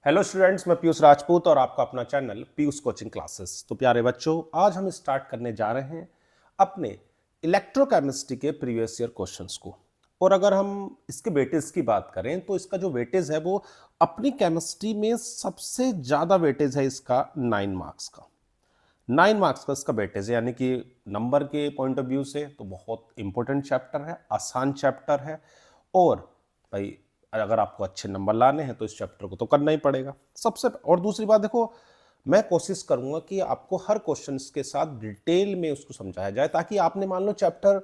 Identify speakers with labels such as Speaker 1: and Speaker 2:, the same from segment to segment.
Speaker 1: Hello students, मैं पीयूष राजपूत और आपका अपना चैनल पीयूष कोचिंग क्लासेस। तो प्यारे बच्चों, आज हम स्टार्ट करने जा रहे हैं अपने इलेक्ट्रोकेमिस्ट्री के प्रीवियस ईयर क्वेश्चंस को। और अगर हम इसके वेटेज की बात करें तो इसका जो वेटेज है वो अपनी केमिस्ट्री में सबसे ज़्यादा वेटेज है इसका 9 मार्क्स का। 9 मार्क्स का इसका वेटेज है, यानी कि नंबर के पॉइंट ऑफ व्यू से तो बहुत इंपॉर्टेंट चैप्टर है, आसान चैप्टर है। और भाई अगर आपको अच्छे नंबर लाने हैं तो इस चैप्टर को तो करना ही पड़ेगा सबसे। और दूसरी बात देखो, मैं कोशिश करूंगा कि आपको हर क्वेश्चन के साथ डिटेल में उसको समझाया जाए, ताकि आपने मान लो चैप्टर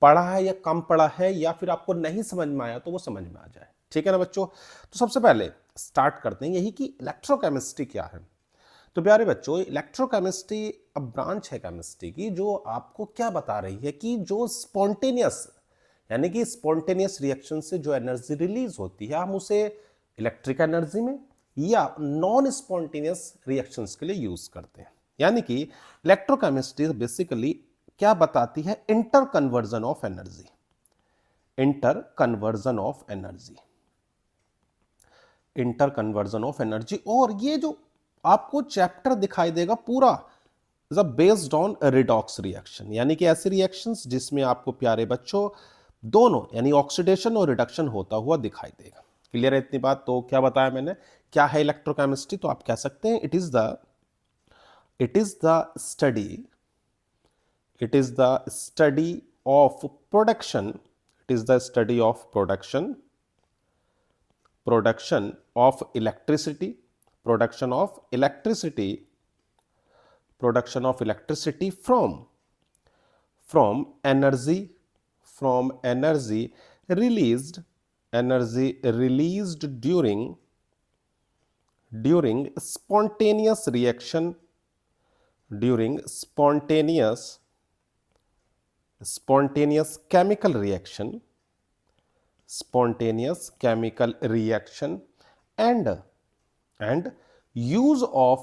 Speaker 1: पढ़ा है या कम पढ़ा है या फिर आपको नहीं समझ में आया तो वो समझ में आ जाए। ठीक है ना बच्चों? तो सबसे पहले स्टार्ट करते हैं यही कि इलेक्ट्रोकेमिस्ट्री क्या है। तो प्यारे बच्चों, इलेक्ट्रोकेमिस्ट्री अब ब्रांच है केमिस्ट्री की जो आपको क्या बता रही है कि जो स्पॉन्टेनियस, यानी कि स्पॉन्टेनियस रिएक्शन से जो एनर्जी रिलीज होती है हम उसे इलेक्ट्रिक एनर्जी में या नॉन स्पॉन्टेनियस रिएक्शंस के लिए यूज करते हैं। यानी कि इलेक्ट्रोकेमिस्ट्री बेसिकली क्या बताती है? Inter conversion of energy. Inter conversion of energy, inter conversion of energy. और ये जो आपको चैप्टर दिखाई देगा पूरा बेस्ड ऑन रिडॉक्स रिएक्शन, यानी कि ऐसे रिएक्शंस जिसमें आपको प्यारे बच्चों दोनों यानी ऑक्सीडेशन और रिडक्शन होता हुआ दिखाई देगा। क्लियर है इतनी बात? तो क्या बताया मैंने, क्या है इलेक्ट्रोकेमिस्ट्री? तो आप कह सकते हैं it is the study, it is the study of production, it is the study of production of electricity, production of electricity, production of electricity from energy, from energy released, energy released during spontaneous reaction, during spontaneous chemical reaction, spontaneous chemical reaction, and and use of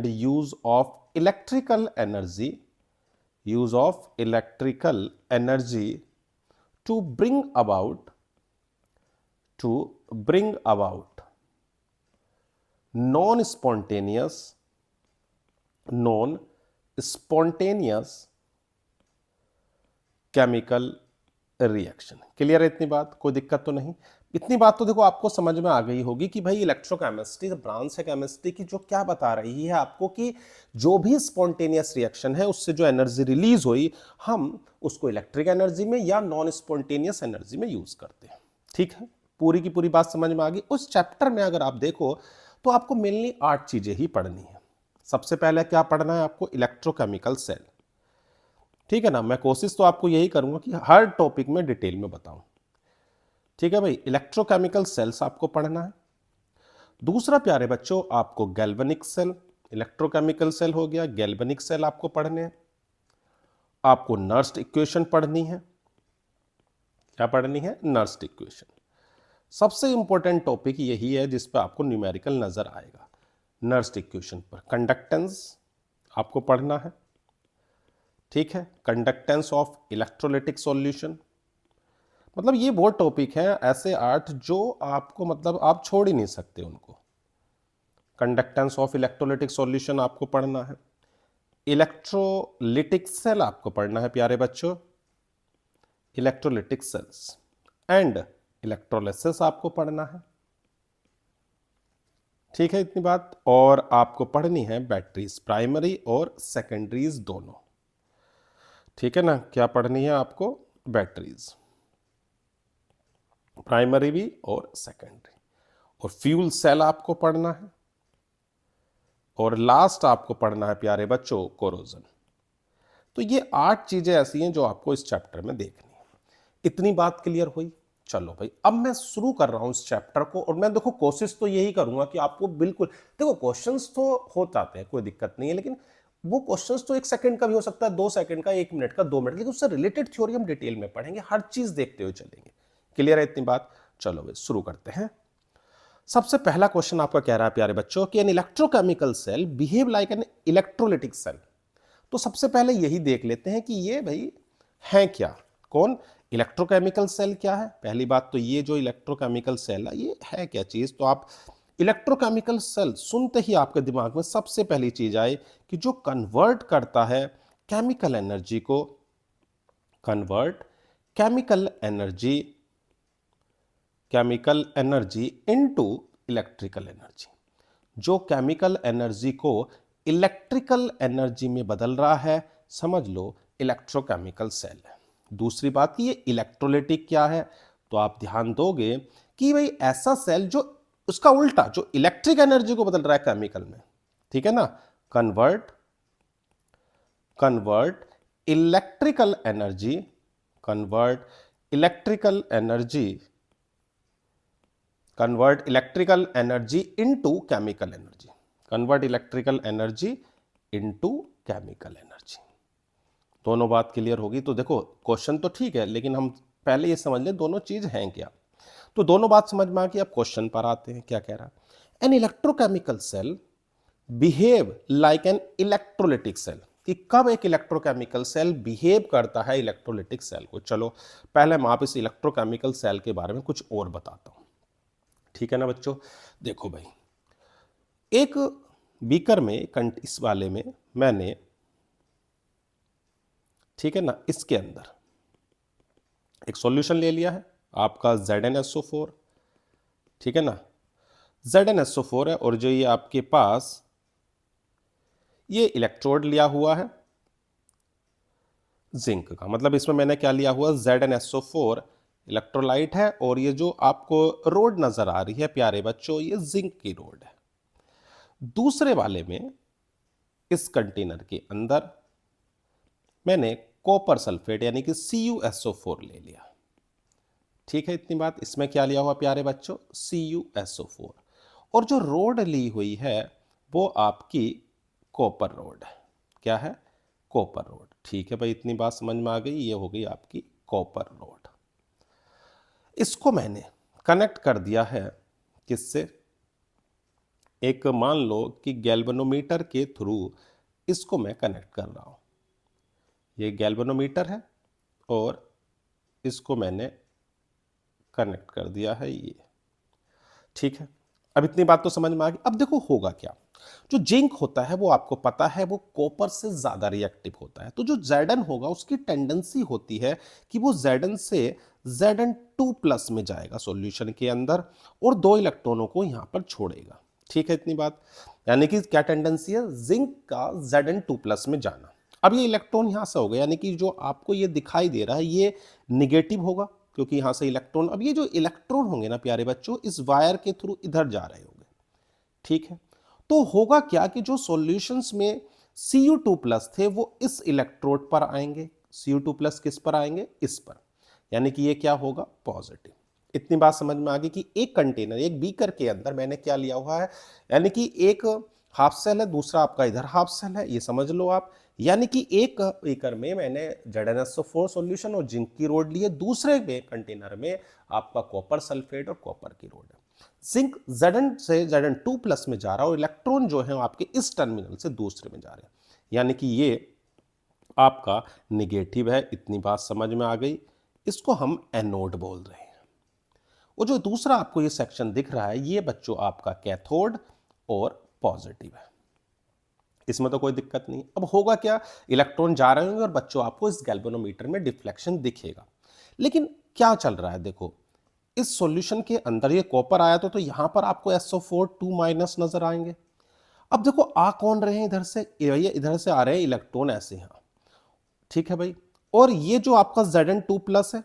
Speaker 1: use of electrical energy, use of electrical energy to bring about non-spontaneous chemical reaction. Clear है इतनी बात? कोई दिक्कत तो नहीं? इतनी बात तो देखो आपको समझ में आ गई होगी कि भाई इलेक्ट्रोकेमिस्ट्री ब्रांच है केमिस्ट्री की जो क्या बता रही है आपको कि जो भी स्पॉन्टेनियस रिएक्शन है उससे जो एनर्जी रिलीज हुई हम उसको इलेक्ट्रिक एनर्जी में या नॉन स्पॉन्टेनियस एनर्जी में यूज करते हैं। ठीक है, पूरी की पूरी बात समझ में आ गई। उस चैप्टर में अगर आप देखो तो आपको मेनली 8 चीजें ही पढ़नी है। सबसे पहले क्या पढ़ना है आपको? Electrochemical cell. ठीक है ना? मैं कोशिश तो आपको यही करूंगा कि हर टॉपिक में डिटेल में बताऊं। ठीक है भाई, इलेक्ट्रोकेमिकल सेल्स आपको पढ़ना है। दूसरा प्यारे बच्चों आपको गैल्वेनिक सेल, इलेक्ट्रोकेमिकल सेल हो गया, गैल्वेनिक सेल आपको पढ़ने हैं। आपको नर्स्ड इक्वेशन पढ़नी है। क्या पढ़नी है? Nursed equation. सबसे इंपॉर्टेंट टॉपिक यही है जिस पर आपको न्यूमेरिकल नजर आएगा। नर्स्ड इक्वेशन पर कंडक्टेंस आपको पढ़ना है। ठीक है, कंडक्टेंस ऑफ इलेक्ट्रोलिटिक सॉल्यूशन। मतलब ये वो टॉपिक है ऐसे 8 जो आपको मतलब आप छोड़ ही नहीं सकते उनको। कंडक्टेंस ऑफ इलेक्ट्रोलिटिक सॉल्यूशन आपको पढ़ना है। इलेक्ट्रोलिटिक सेल आपको पढ़ना है प्यारे बच्चों, इलेक्ट्रोलिटिक सेल्स। एंड इलेक्ट्रोलिसिस आपको पढ़ना है। ठीक है इतनी बात। और आपको पढ़नी है बैटरीज, प्राइमरी और सेकेंडरीज दोनों। ठीक है ना? क्या पढ़नी है आपको? बैटरीज, प्राइमरी भी और सेकेंडरी। और फ्यूल सेल आपको पढ़ना है। और लास्ट आपको पढ़ना है प्यारे बच्चों कोरोजन। तो ये 8 चीजें ऐसी हैं जो आपको इस चैप्टर में देखनी है। इतनी बात क्लियर हुई? चलो भाई, अब मैं शुरू कर रहा हूं इस चैप्टर को। और मैं देखो कोशिश तो यही करूंगा कि आपको बिल्कुल, देखो क्वेश्चंस तो हो जाते हैं, कोई दिक्कत नहीं है, लेकिन वो क्वेश्चंस तो 1 सेकंड का भी हो सकता है, 2 सेकंड का, 1 मिनट का, 2 मिनट, लेकिन उससे रिलेटेड थ्योरी हम डिटेल में पढ़ेंगे, हर चीज देखते हुए चलेंगे। क्लियर है इतनी बात? चलो भाई शुरू करते हैं। सबसे पहला क्वेश्चन आपका कह रहा है प्यारे बच्चों कि an electrochemical cell behave like an electrolytic cell. तो सबसे पहले यही देख लेते हैं कि ये भाई है क्या। कौन? इलेक्ट्रोकेमिकल सेल क्या है? पहली बात तो ये जो इलेक्ट्रोकेमिकल सेल है ये है क्या चीज? तो आप इलेक्ट्रोकेमिकल सेल सुनते ही आपके दिमाग में सबसे पहली चीज आए कि जो कन्वर्ट करता है केमिकल एनर्जी को, convert chemical energy into electrical energy, जो केमिकल एनर्जी को इलेक्ट्रिकल एनर्जी में बदल रहा है, समझ लो इलेक्ट्रोकेमिकल सेल है। दूसरी बात ये इलेक्ट्रोलाइटिक क्या है, तो आप ध्यान दोगे कि भाई ऐसा सेल जो उसका उल्टा, जो इलेक्ट्रिक एनर्जी को बदल रहा है केमिकल में, ठीक है ना, convert electrical energy, convert electrical energy into chemical energy, convert electrical energy into chemical energy. दोनों बात क्लियर होगी। तो देखो क्वेश्चन तो ठीक है, लेकिन हम पहले ये समझ लें दोनों चीज हैं क्या। तो दोनों बात समझ में आ गई। अब क्वेश्चन पर आते हैं, क्या कह रहा है। An electrochemical cell behave like an electrolytic cell, कि कब एक इलेक्ट्रोकेमिकल सेल बिहेव करता है इलेक्ट्रोलिटिक सेल को। चलो पहले मैं आप इस इलेक्ट्रोकेमिकल सेल के बारे में कुछ और बताता हूं, ठीक है ना बच्चों। देखो भाई, एक बीकर में, इस वाले में मैंने, ठीक है ना, इसके अंदर एक सॉल्यूशन ले लिया है आपका ZnSO4, ठीक है ना, ZnSO4 है, और जो ये आपके पास ये इलेक्ट्रोड लिया हुआ है जिंक का, मतलब इसमें मैंने क्या लिया हुआ, ZnSO4 इलेक्ट्रोलाइट है, और ये जो आपको रोड नजर आ रही है प्यारे बच्चों, ये जिंक की रोड है। दूसरे वाले में, इस कंटेनर के अंदर मैंने कॉपर सल्फेट यानी कि CuSO4 ले लिया, ठीक है। इतनी बात। इसमें क्या लिया हुआ प्यारे बच्चों, CuSO4, और जो रोड ली हुई है वो आपकी कॉपर रोड है। क्या है, कॉपर रोड, ठीक है भाई। इतनी बात समझ में आ गई, ये हो गई आपकी कॉपर रोड। इसको मैंने कनेक्ट कर दिया है किससे, एक मान लो कि गैल्वेनोमीटर के थ्रू इसको मैं कनेक्ट कर रहा हूं। ये गैल्वेनोमीटर है और इसको मैंने कनेक्ट कर दिया है ये, ठीक है। अब इतनी बात तो समझ में आ गई। अब देखो होगा क्या, जो जिंक होता है वो आपको पता है वो कॉपर से ज्यादा रिएक्टिव होता है, तो जो Zn होगा उसकी टेंडेंसी होती है कि वो Zn से Zn2+ में जाएगा सॉल्यूशन के अंदर, और 2 इलेक्ट्रॉनों को यहां पर छोड़ेगा, ठीक है। इतनी बात, यानी कि क्या टेंडेंसी है, जिंक का Zn2+ में जाना। अब ये इलेक्ट्रॉन यहां से होगा, यानी कि जो आपको ये दिखाई दे रहा है ये निगेटिव होगा, क्योंकि यहां से इलेक्ट्रॉन, अब ये जो इलेक्ट्रॉन होंगे ना प्यारे बच्चों, इस वायर के थ्रू इधर जा रहे होंगे, ठीक है। तो होगा क्या कि जो सॉल्यूशंस में Cu2+ थे वो इस इलेक्ट्रोड पर आएंगे, Cu2+ किस पर आएंगे, इस पर, यानी कि ये क्या होगा, पॉजिटिव। इतनी बात समझ में आ गई कि एक कंटेनर, एक बीकर के अंदर मैंने क्या लिया हुआ है, यानी कि एक हाफ सेल है, दूसरा आपका इधर हाफ सेल है, ये समझ लो आप। यानी कि एक बीकर में मैंने ZnSO4 सॉल्यूशन और जिंक की रोड लिए, दूसरे में कंटेनर में आपका कॉपर सल्फेट और कॉपर की रोड है। जिंक Zn से Zn2+ में जा रहा है, और इलेक्ट्रॉन जो है आपके इस टर्मिनल से दूसरे में जा रहे हैं, यानी कि ये आपका निगेटिव है। इतनी बात समझ में आ गई। इसको हम एनोड बोल रहे हैं। वो जो दूसरा आपको ये सेक्शन दिख रहा है, ये बच्चों आपका कैथोड और पॉजिटिव है, इसमें तो कोई दिक्कत नहीं। अब होगा क्या, इलेक्ट्रॉन जा रहे होंगे और बच्चों आपको इस गैल्वेनोमीटर में डिफ्लेक्शन दिखेगा। लेकिन क्या चल रहा है, देखो इस सॉल्यूशन के अंदर ये कॉपर आया तो यहां पर आपको SO4 2- नजर आएंगे। अब देखो आ कौन रहे हैं, इधर से, ये इधर से आ रहे हैं इलेक्ट्रॉन ऐसे, यहां, ठीक है भाई। और ये जो आपका Zn2+ है,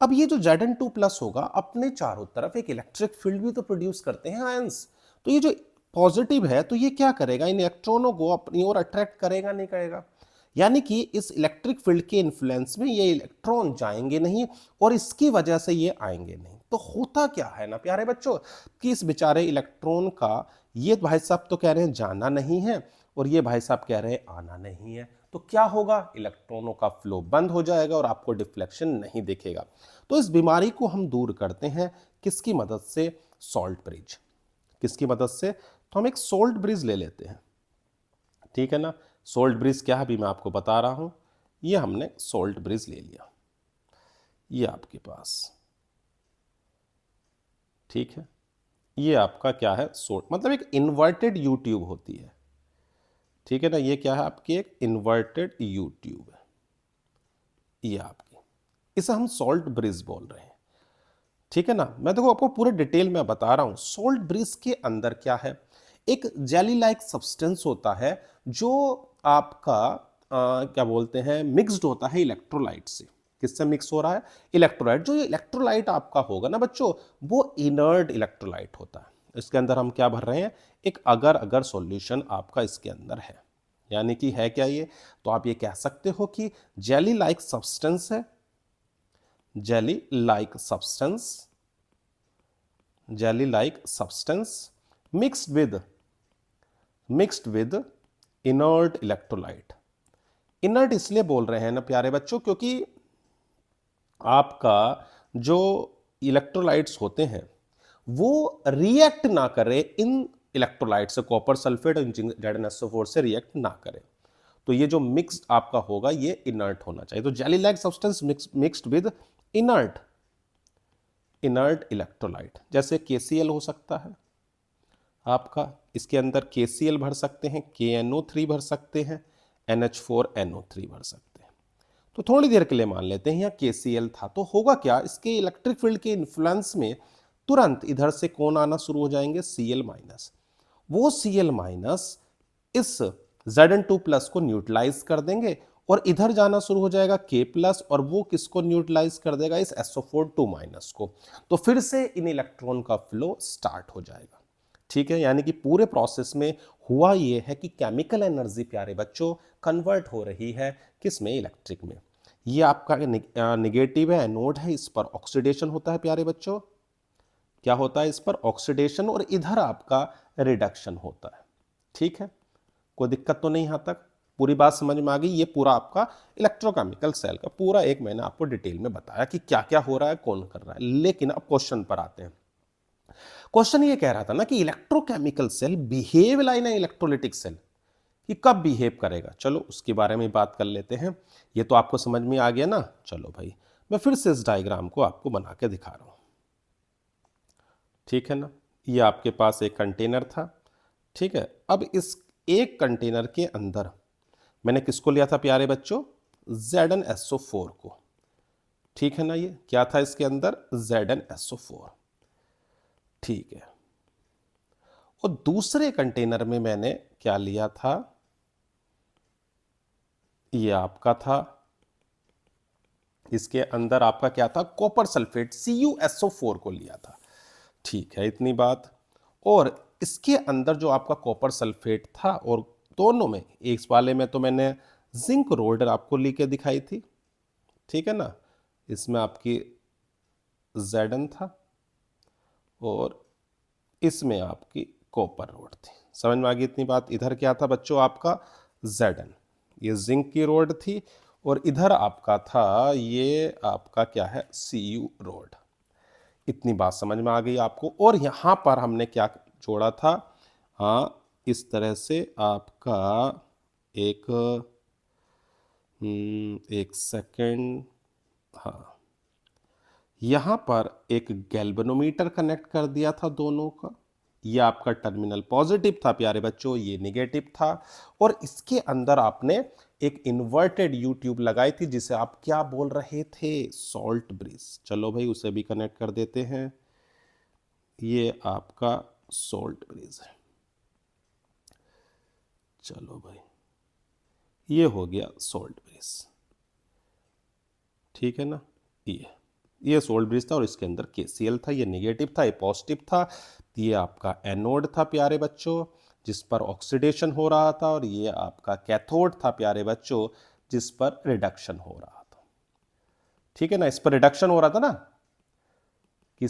Speaker 1: अब ये जो Zn2+ होगा अपने चारों तरफ एक इलेक्ट्रिक फील्ड भी तो प्रोड्यूस करते हैं आयंस। तो ये जो पॉजिटिव है तो ये क्या करेगा, इन इलेक्ट्रॉनों को अपनी ओर अट्रैक्ट करेगा, नहीं करेगा, यानी कि इस इलेक्ट्रिक फील्ड के इन्फ्लुएंस में ये इलेक्ट्रॉन जाएंगे नहीं, और इसकी वजह से ये आएंगे नहीं। तो होता क्या है ना प्यारे बच्चों, कि इस बेचारे इलेक्ट्रॉन का, ये भाई साहब तो कह रहे हैं जाना नहीं है, और ये भाई साहब कह रहे हैं आना नहीं है, तो क्या होगा, इलेक्ट्रॉनों का फ्लो बंद हो जाएगा और आपको डिफ्लेक्शन नहीं दिखेगा। तो इस बीमारी को हम दूर करते हैं किसकी मदद से, सॉल्ट ब्रिज, किसकी मदद से, तो हम एक सोल्ट ब्रिज ले लेते हैं, ठीक है ना। सोल्ट ब्रिज क्या है अभी मैं आपको बता रहा हूं। ये हमने सोल्ट ब्रिज ले लिया, ये आपके पास, ठीक है। ये आपका क्या है, सोर्स, मतलब एक इन्वर्टेड यू ट्यूब होती है, ठीक है ना। ये क्या है आपकी, एक इन्वर्टेड यू ट्यूब है ये आपकी, इसे हम सॉल्ट ब्रिज बोल रहे हैं, ठीक है ना। मैं देखो आपको पूरे डिटेल में बता रहा हूं। सॉल्ट ब्रिज के अंदर क्या है, एक जेली लाइक सब्सटेंस होता है जो आपका क्या बोलते हैं, मिक्स्ड होता है इलेक्ट्रोलाइट से। किससे मिक्स हो रहा है, इलेक्ट्रोलाइट। जो इलेक्ट्रोलाइट आपका होगा ना बच्चों, वो इनर्ट इलेक्ट्रोलाइट होता है। इसके अंदर हम क्या भर रहे हैं, एक अगर अगर सॉल्यूशन आपका इसके अंदर है, यानी कि है क्या ये, तो आप ये कह सकते हो कि जेली लाइक सब्सटेंस है, jelly like substance, jelly like substance mixed with inert electrolyte। inert इसलिए बोल रहे हैं ना प्यारे बच्चों, क्योंकि आपका जो इलेक्ट्रोलाइट्स होते हैं वो रिएक्ट ना करे इन इलेक्ट्रोलाइट से, कॉपर सल्फेट और ZnSO4 से रिएक्ट ना करे। तो ये जो मिक्स आपका होगा ये इनर्ट होना चाहिए। तो jelly like substance mixed with inert electrolyte, जैसे KCl हो सकता है आपका, इसके अंदर KCl भर सकते हैं, KNO3 भर सकते हैं, NH4NO3 भर सकते हैं। तो थोड़ी देर के लिए मान लेते हैं यहाँ KCl था, तो होगा क्या, इसके इलेक्ट्रिक फील्ड के इन्फ्लुएंस में तुरंत इधर से कौन आना शुरू हो जाएंगे, Cl माइनस। वो Cl माइनस इस Zn2 प्लस को न्यूट्रलाइज कर देंगे और इधर जाना शुरू हो जाएगा K प्लस, और वो किसको न्यूट्रलाइज कर देगा, इस SO4 माइनस को। तो फिर से इन इलेक्ट्रॉन का फ्लो स्टार्ट हो जाएगा, ठीक है। यानी कि पूरे प्रोसेस में हुआ ये है कि केमिकल एनर्जी प्यारे बच्चों कन्वर्ट हो रही है किस में, इलेक्ट्रिक में। ये आपका निगेटिव है, एनोड है, इस पर ऑक्सीडेशन होता है प्यारे बच्चों, क्या होता है इस पर, ऑक्सीडेशन, और इधर आपका रिडक्शन होता है, ठीक है। कोई दिक्कत तो नहीं, यहां तक पूरी बात समझ में आ गई। ये पूरा आपका इलेक्ट्रोकेमिकल सेल का पूरा एक मैंने आपको डिटेल में बताया कि क्या क्या हो रहा है, कौन कर रहा है। लेकिन अब क्वेश्चन पर आते हैं। क्वेश्चन ये कह रहा था ना कि electrochemical cell behave like an electrolytic cell, कि कब बिहेव करेगा। चलो उसके बारे में बात कर लेते हैं। ये तो आपको समझ में आ गया ना। चलो भाई मैं फिर से इस डायग्राम को आपको बना के दिखा रहा हूं, ठीक है ना। ये आपके पास एक कंटेनर था, ठीक है। अब इस एक कंटेनर के अंदर मैंने किसको लिया था प्यारे बच्चों, ZnSO4 को, ठीक है ना। ये क्या था इसके अंदर, ZnSO4, ठीक है। और दूसरे कंटेनर में मैंने क्या लिया था, ये आपका था, इसके अंदर आपका क्या था, कॉपर सल्फेट CuSO4 को लिया था, ठीक है, इतनी बात। और इसके अंदर जो आपका कॉपर सल्फेट था, और दोनों में, एक वाले में तो मैंने जिंक रोड आपको लेके दिखाई थी, ठीक है ना। इसमें आपकी Zn था और इसमें आपकी कॉपर रोड थी, समझ में आ गई इतनी बात। इधर क्या था बच्चों आपका Zn, ये जिंक की रोड थी, और इधर आपका था ये आपका क्या है, Cu रोड। इतनी बात समझ में आ गई आपको। और यहां पर हमने क्या जोड़ा था, हाँ, इस तरह से आपका एक एक सेकंड, हाँ, यहां पर एक गैल्वेनोमीटर कनेक्ट कर दिया था दोनों का। ये आपका टर्मिनल पॉजिटिव था प्यारे बच्चों, ये नेगेटिव था। और इसके अंदर आपने एक इन्वर्टेड यू ट्यूब लगाई थी, जिसे आप क्या बोल रहे थे, सॉल्ट ब्रिज। चलो भाई उसे भी कनेक्ट कर देते हैं। ये आपका सॉल्ट ब्रिज है, चलो भाई ये हो गया सॉल्ट ब्रिज, ठीक है ना। ये सॉल्ट ब्रिज था और इसके अंदर KCl था, ये नेगेटिव था, ये पॉजिटिव था। ये आपका एनोड था प्यारे बच्चों, जिस पर ऑक्सीडेशन हो रहा था, और ये आपका कैथोड था प्यारे बच्चों, जिस पर रिडक्शन हो रहा था, ठीक है ना। इस पर रिडक्शन हो रहा था ना कि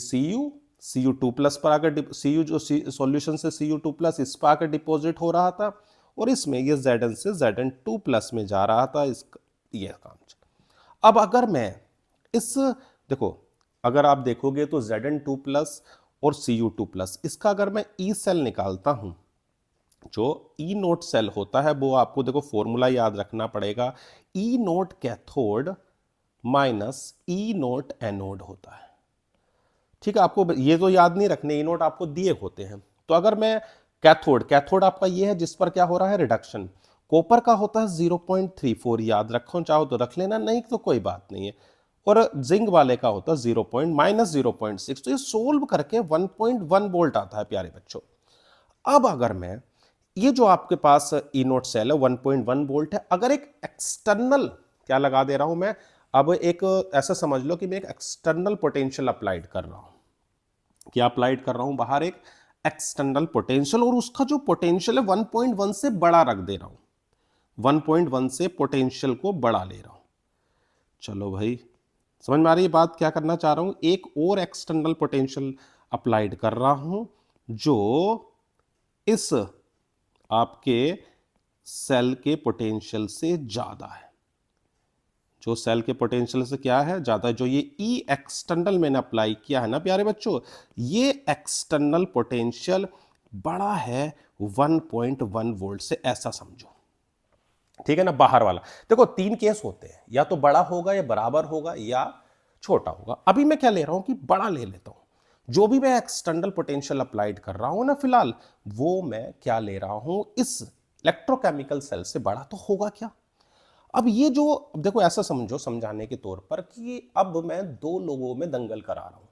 Speaker 1: Cu2 प्लस पर आकर, Cu जो सॉल्यूशन से Cu2 प्लस इस पर आकर डिपॉजिट हो रहा था, और इसमें ये Zn से Zn2 प्लस में जा रहा था। इस ये काम चला। अब अगर मैं इस, देखो अगर आप देखोगे तो Zn2 प्लस और Cu2 प्लस, इसका अगर मैं ई सेल निकालता हूं, जो ई नोट सेल होता है, वो आपको देखो फॉर्मूला याद रखना पड़ेगा, ई नोट कैथोड माइनस ई नोट एनोड होता है, ठीक है, आपको ये तो याद नहीं रखने, ये नोट आपको दिए होते हैं। तो अगर मैं कैथोड, कैथोड आपका ये है जिस पर क्या हो रहा है, रिडक्शन। कॉपर का होता है 0.34, याद रखो, चाहो तो रख लेना, नहीं तो कोई बात नहीं है। और जिंक वाले का होता है 0.-0.6। तो ये सोल्व करके 1.1 वोल्ट आता है प्यारे बच्चों। अब अगर मैं ये जो आपके पास ई नोट सेल है 1.1 वोल्ट है, अगर एक एक्सटर्नल क्या लगा दे रहा हूं मैं, अब एक ऐसा समझ लो कि मैं एक एक्सटर्नल पोटेंशियल अप्लाइड कर रहा हूं। क्या अप्लाइड कर रहा हूं? बाहर एक एक्सटर्नल पोटेंशियल, और उसका जो पोटेंशियल है 1.1 से बड़ा रख दे रहा हूं, 1.1 से पोटेंशियल को बड़ा ले रहा हूं। चलो भाई, समझ में आ रही है बात? क्या करना चाह रहा हूं, एक और एक्सटर्नल पोटेंशियल अप्लाइड कर रहा हूं जो इस आपके सेल के पोटेंशियल से ज्यादा है, जो सेल के पोटेंशियल से क्या है, ज्यादा है। जो ये ई एक्सटर्नल मैंने अप्लाई किया है ना प्यारे बच्चों, ये एक्सटर्नल पोटेंशियल बड़ा है 1.1 वोल्ट से, ऐसा समझो। ठीक है ना, बाहर वाला। देखो तीन केस होते हैं, या तो बड़ा होगा, या बराबर होगा, या छोटा होगा। अभी मैं क्या ले रहा हूं कि बड़ा ले लेता हूं। जो भी मैं एक्सटर्नल पोटेंशियल अप्लाइड कर रहा हूं ना फिलहाल, वो मैं क्या ले रहा हूं, इस इलेक्ट्रोकेमिकल सेल से बड़ा। तो होगा क्या? अब ये जो, देखो ऐसा समझो समझाने के तौर पर कि अब मैं दो लोगों में दंगल करा रहा हूं,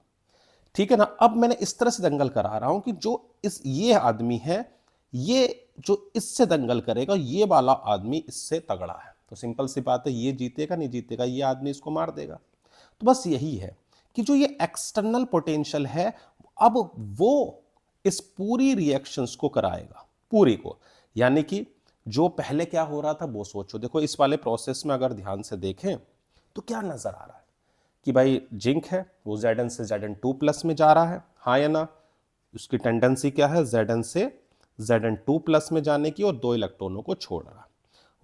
Speaker 1: ठीक है ना। अब मैंने इस तरह से दंगल करा रहा हूं कि जो इस ये आदमी है, ये जो इससे दंगल करेगा, ये वाला आदमी इससे तगड़ा है, तो सिंपल सी बात है, ये जीतेगा नहीं जीतेगा, ये आदमी इसको मार देगा। तो बस यही है कि जो ये एक्सटर्नल पोटेंशियल है, अब वो इस पूरी रिएक्शंस को कराएगा, पूरी को। यानी कि जो पहले क्या हो रहा था वो सोचो। देखो इस वाले प्रोसेस में अगर ध्यान से देखें तो क्या नजर आ रहा है कि भाई जिंक है वो Zn से Zn2 प्लस में जा रहा है, हाँ या ना। उसकी टेंडेंसी क्या है, Zn से Zn2 प्लस में जाने की, और दो इलेक्ट्रॉनों को छोड़ रहा है।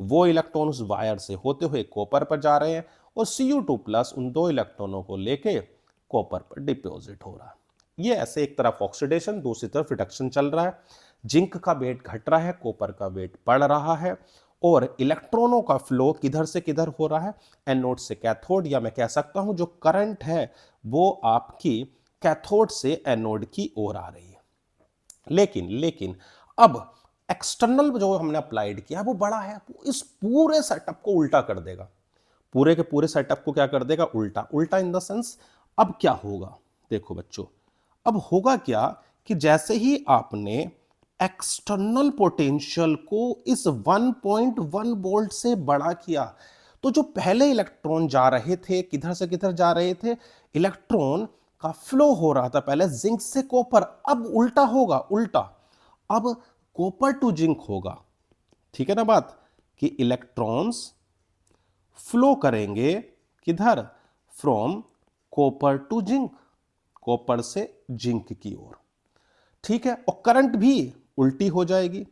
Speaker 1: वो इलेक्ट्रॉन उस वायर से होते हुए कॉपर पर जा रहे हैं, और Cu2 प्लस उन दो इलेक्ट्रॉनों को लेके कॉपर पर डिपॉजिट हो रहा है। ये ऐसे एक तरफ ऑक्सीडेशन, दूसरी तरफ रिडक्शन चल रहा है। जिंक का वेट घट रहा है, कॉपर का वेट बढ़ रहा है, और इलेक्ट्रॉनों का फ्लो किधर से किधर हो रहा है, एनोड से कैथोड, या मैं कह सकता हूं जो करंट है वो आपकी कैथोड से एनोड की ओर आ रही है। लेकिन अब एक्सटर्नल जो हमने अप्लाइड किया वो बड़ा है, वो इस पूरे सेटअप को उल्टा कर देगा, पूरे के पूरे सेटअप को क्या कर देगा, उल्टा। उल्टा इन द सेंस, अब क्या होगा, देखो बच्चों, अब होगा क्या कि जैसे ही आपने एक्सटर्नल पोटेंशियल को इस 1.1 वोल्ट से बड़ा किया, तो जो पहले इलेक्ट्रॉन जा रहे थे, किधर से किधर जा रहे थे, इलेक्ट्रॉन का फ्लो हो रहा था पहले जिंक से कॉपर, अब उल्टा होगा, उल्टा। अब कॉपर टू जिंक होगा, ठीक है ना बात, कि इलेक्ट्रॉन्स फ्लो करेंगे किधर, from copper two zinc, copper से जिंक की ओर, ठीक है। और करंट भी उल्टी हो जाएगी,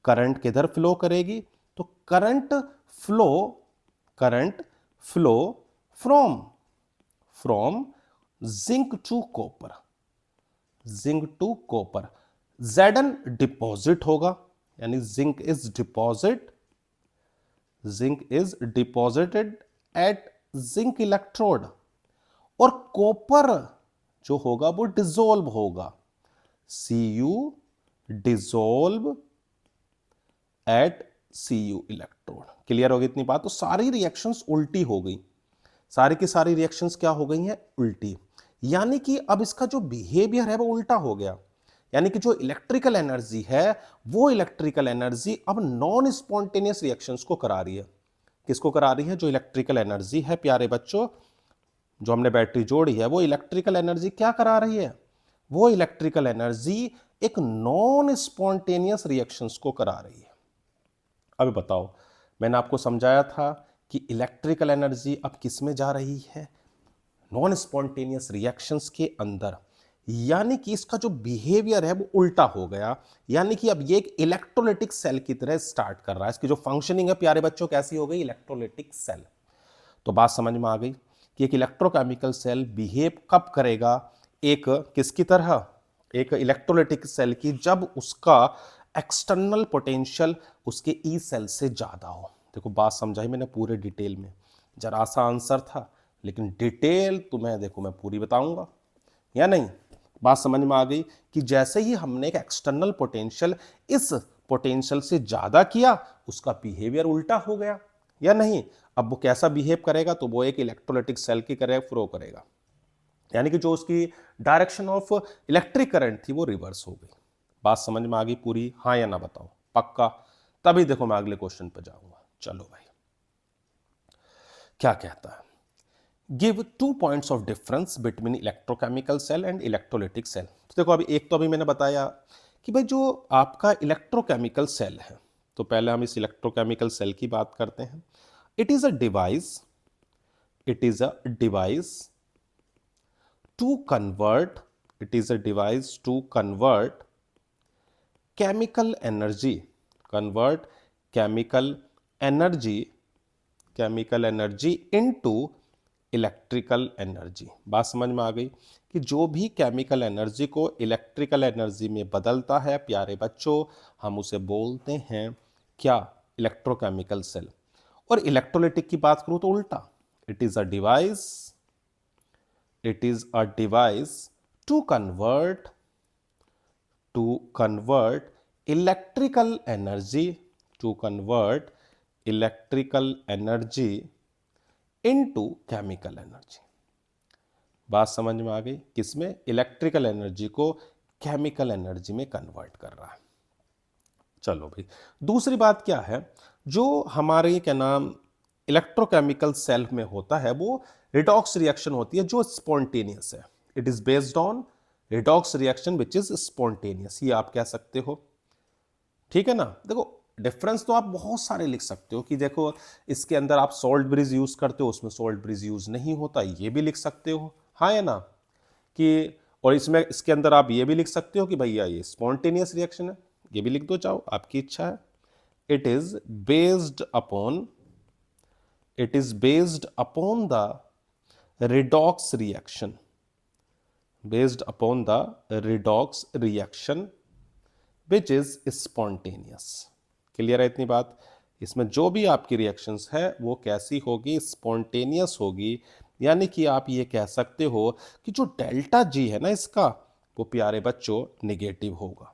Speaker 1: करंट किधर फ्लो करेगी, तो flow current flow from from zinc to copper, zinc to copper. Zn deposit होगा, यानी zinc is deposited at zinc electrode, और कॉपर जो होगा वो डिसॉल्व होगा, Cu dissolve at Cu electrode. Clear होगी इतनी बात? तो सारी रिएक्शंस उल्टी हो गई, सारी की सारी रिएक्शंस क्या हो गई हैं, उल्टी। यानी कि अब इसका जो बिहेवियर है वो उल्टा हो गया, यानी कि जो इलेक्ट्रिकल एनर्जी है, वो इलेक्ट्रिकल एनर्जी अब नॉन स्पॉन्टेनियस रिएक्शंस को करा रही है। किसको करा रही है, जो इलेक्ट्रिकल एनर्जी है प्यारे बच्चों, जो हमने बैटरी जोड़ी है, वो इलेक्ट्रिकल एनर्जी क्या करा रही है, वो इलेक्ट्रिकल एनर्जी एक नॉन स्पॉन्टेनियस रिएक्शंस को करा रही है। अब बताओ, मैंने आपको समझाया था कि इलेक्ट्रिकल एनर्जी अब किस में जा रही है, नॉन स्पॉन्टेनियस रिएक्शंस के अंदर, यानी कि इसका जो बिहेवियर है वो उल्टा हो गया। यानी कि अब ये एक इलेक्ट्रोलिटिक सेल की तरह स्टार्ट कर रहा है, इसकी जो फंक्शनिंग है प्यारे बच्चों कैसी हो गई, इलेक्ट्रोलिटिक सेल। तो बात समझ में आ गई कि एक इलेक्ट्रोकेमिकल सेल बिहेव कब करेगा, एक किसकी तरह, एक इलेक्ट्रोलिटिक सेल की, जब उसका एक्सटर्नल पोटेंशियल उसके ई सेल से ज्यादा हो। देखो बात समझाई मैंने पूरे डिटेल में, जरा सा आंसर था, लेकिन डिटेल तुम्हें देखो मैं पूरी बताऊंगा, या नहीं? बात समझ में आ गई कि जैसे ही हमने एक एक्सटर्नल पोटेंशियल इस पोटेंशियल से ज्यादा किया, उसका बिहेवियर उल्टा हो गया, या नहीं? अब वो कैसा बिहेव करेगा? तो वो एक इलेक्ट्रोलाइटिक सेल की तरह फ्लो करेगा, यानी कि जो उसकी डायरेक्शन ऑफ इलेक्ट्रिक करंट थी वो रिवर्स हो गई। बात समझ में आ गई पूरी? हाँ या ना बताओ? पक्का? तभी देखो मैं अगले क्वेश्चन पर जाऊंगा। चलो भाई, क्या कहता है? Give 2 points of difference between electrochemical cell and electrolytic cell. तो देखो अभी एक तो अभी मैंने बताया कि भाई जो आपका इलेक्ट्रोकेमिकल सेल है, तो पहले हम इस इलेक्ट्रोकेमिकल सेल की बात करते हैं। It is a device, it is a device to convert, it is a device to convert chemical energy, convert chemical energy, chemical energy into electrical energy. बात समझ में आ गई कि जो भी केमिकल एनर्जी को इलेक्ट्रिकल एनर्जी में बदलता है प्यारे बच्चों, हम उसे बोलते हैं क्या? Electrochemical cell. और इलेक्ट्रोलाइटिक की बात करूं तो उल्टा, it is a device, it is a device to convert, to convert electrical energy, to convert electrical energy into chemical energy. बात समझ में आ गई? किसमें? इलेक्ट्रिकल एनर्जी को केमिकल एनर्जी में कन्वर्ट कर रहा है। चलो भाई, दूसरी बात क्या है? जो हमारे क्या नाम इलेक्ट्रोकेमिकल सेल में होता है वो रिडॉक्स रिएक्शन होती है जो स्पॉन्टेनियस है। It is based on redox reaction which is spontaneous, ये आप कह सकते हो। ठीक है ना? देखो डिफरेंस तो आप बहुत सारे लिख सकते हो कि देखो इसके अंदर आप सॉल्ट ब्रिज यूज करते हो, उसमें सॉल्ट ब्रिज यूज नहीं होता, ये भी लिख सकते हो। हाँ या ना? कि और इसमें इसके अंदर आप ये भी लिख सकते हो कि भैया ये स्पॉन्टेनियस रिएक्शन है, ये भी लिख दो, चाहो आपकी इच्छा है। It is based upon, it is based upon the redox reaction, based upon the redox reaction which is spontaneous. Clear है इतनी बात? इसमें जो भी आपकी रिएक्शंस है वो कैसी होगी? स्पॉन्टेनियस होगी। यानी कि आप ये कह सकते हो कि जो डेल्टा जी है ना इसका, वो प्यारे बच्चों निगेटिव होगा।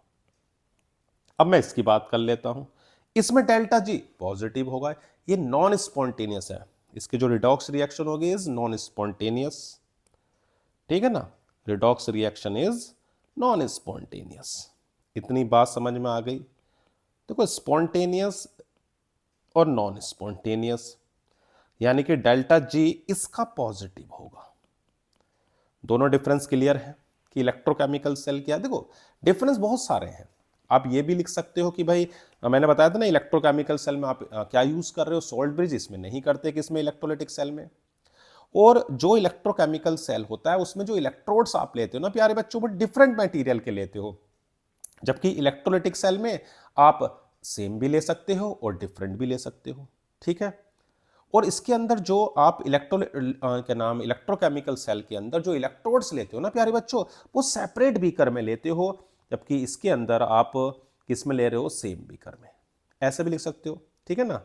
Speaker 1: अब मैं इसकी बात कर लेता हूं। इसमें डेल्टा जी पॉजिटिव होगा, ये नॉन स्पॉन्टेनियस है। इसकी जो रिडॉक्स रिएक्शन होगी इज नॉन स्पॉन्टेनियस। ठीक है ना? Redox reaction is non spontaneous. इतनी बात समझ में आ गई? देखो स्पॉन्टेनियस और नॉन स्पॉन्टेनियस, यानी कि डेल्टा जी इसका पॉजिटिव होगा। दोनों डिफरेंस क्लियर है कि इलेक्ट्रोकेमिकल सेल क्या है? देखो डिफरेंस बहुत सारे हैं। आप ये भी लिख सकते हो कि भाई मैंने बताया था ना इलेक्ट्रोकेमिकल सेल में आप क्या यूज कर रहे हो? Salt bridge. इसमें नहीं करते, किसमें? इलेक्ट्रोलाइटिक सेल में। और जो इलेक्ट्रोकेमिकल सेल होता है उसमें जो इलेक्ट्रोड्स आप लेते हो ना प्यारे बच्चों, वो डिफरेंट मटेरियल के लेते हो, जबकि इलेक्ट्रोलाइटिक सेल में आप सेम भी ले सकते हो और डिफरेंट भी ले सकते हो। ठीक है? और इसके अंदर जो आप क्या नाम इलेक्ट्रोकेमिकल सेल के अंदर जो इलेक्ट्रोड्स लेते हो ना प्यारे बच्चों, वो सेपरेट बीकर में लेते हो, जबकि इसके अंदर आप किस में ले रहे हो? सेम बीकर में। ऐसे भी लिख सकते हो। ठीक है ना?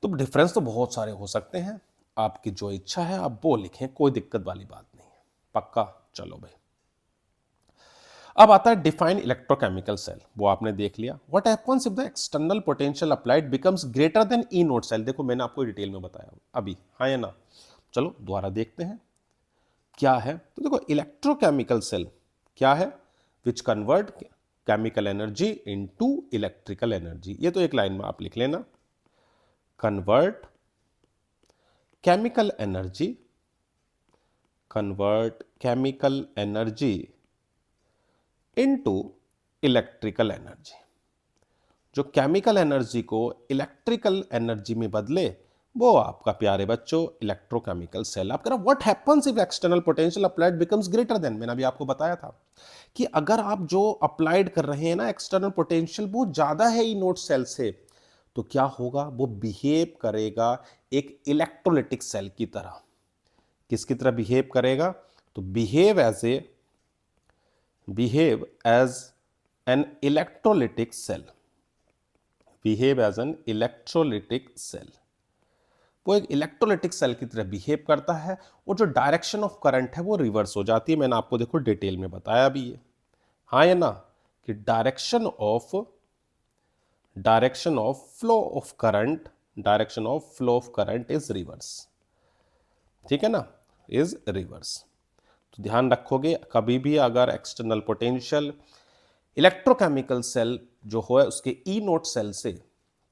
Speaker 1: तो डिफरेंस तो बहुत सारे हो सकते हैं, आपकी जो इच्छा है आप वो लिखें, कोई दिक्कत वाली बात नहीं है। पक्का? चलो भाई, अब आता है डिफाइन इलेक्ट्रोकेमिकल सेल। वो आपने देख लिया। What happens if the external potential applied becomes greater than E nought cell. देखो मैंने आपको डिटेल में बताया अभी, हाँ या ना? चलो दोबारा देखते हैं क्या है। तो देखो इलेक्ट्रोकेमिकल सेल क्या है? Which convert chemical energy into electrical energy. ये तो एक लाइन में आप लिख लेना, convert chemical energy, convert chemical energy into electrical energy. जो केमिकल एनर्जी को इलेक्ट्रिकल एनर्जी में बदले वो आपका प्यारे बच्चों इलेक्ट्रोकेमिकल सेल। आप कह रहे what happens if external potential applied becomes greater then. मैंने अभी आपको बताया था कि अगर आप जो अप्लाइड कर रहे हैं ना एक्सटर्नल पोटेंशियल वो ज्यादा है ई नोड सेल से, तो क्या होगा? वो बिहेव करेगा एक इलेक्ट्रोलाइटिक सेल की तरह। किसकी तरह बिहेव करेगा? तो behave as an electrolytic cell, behave as an electrolytic cell। वो एक इलेक्ट्रोलाइटिक सेल की तरह बिहेव करता है और जो डायरेक्शन ऑफ करंट है वो रिवर्स हो जाती है। मैंने आपको देखो डिटेल में बताया भी है, हाँ या ना, कि direction of flow of current is reverse, ठीक है ना, इज रिवर्स। तो ध्यान रखोगे कभी भी अगर एक्सटर्नल पोटेंशियल इलेक्ट्रोकेमिकल सेल जो हो उसके ई नोट सेल से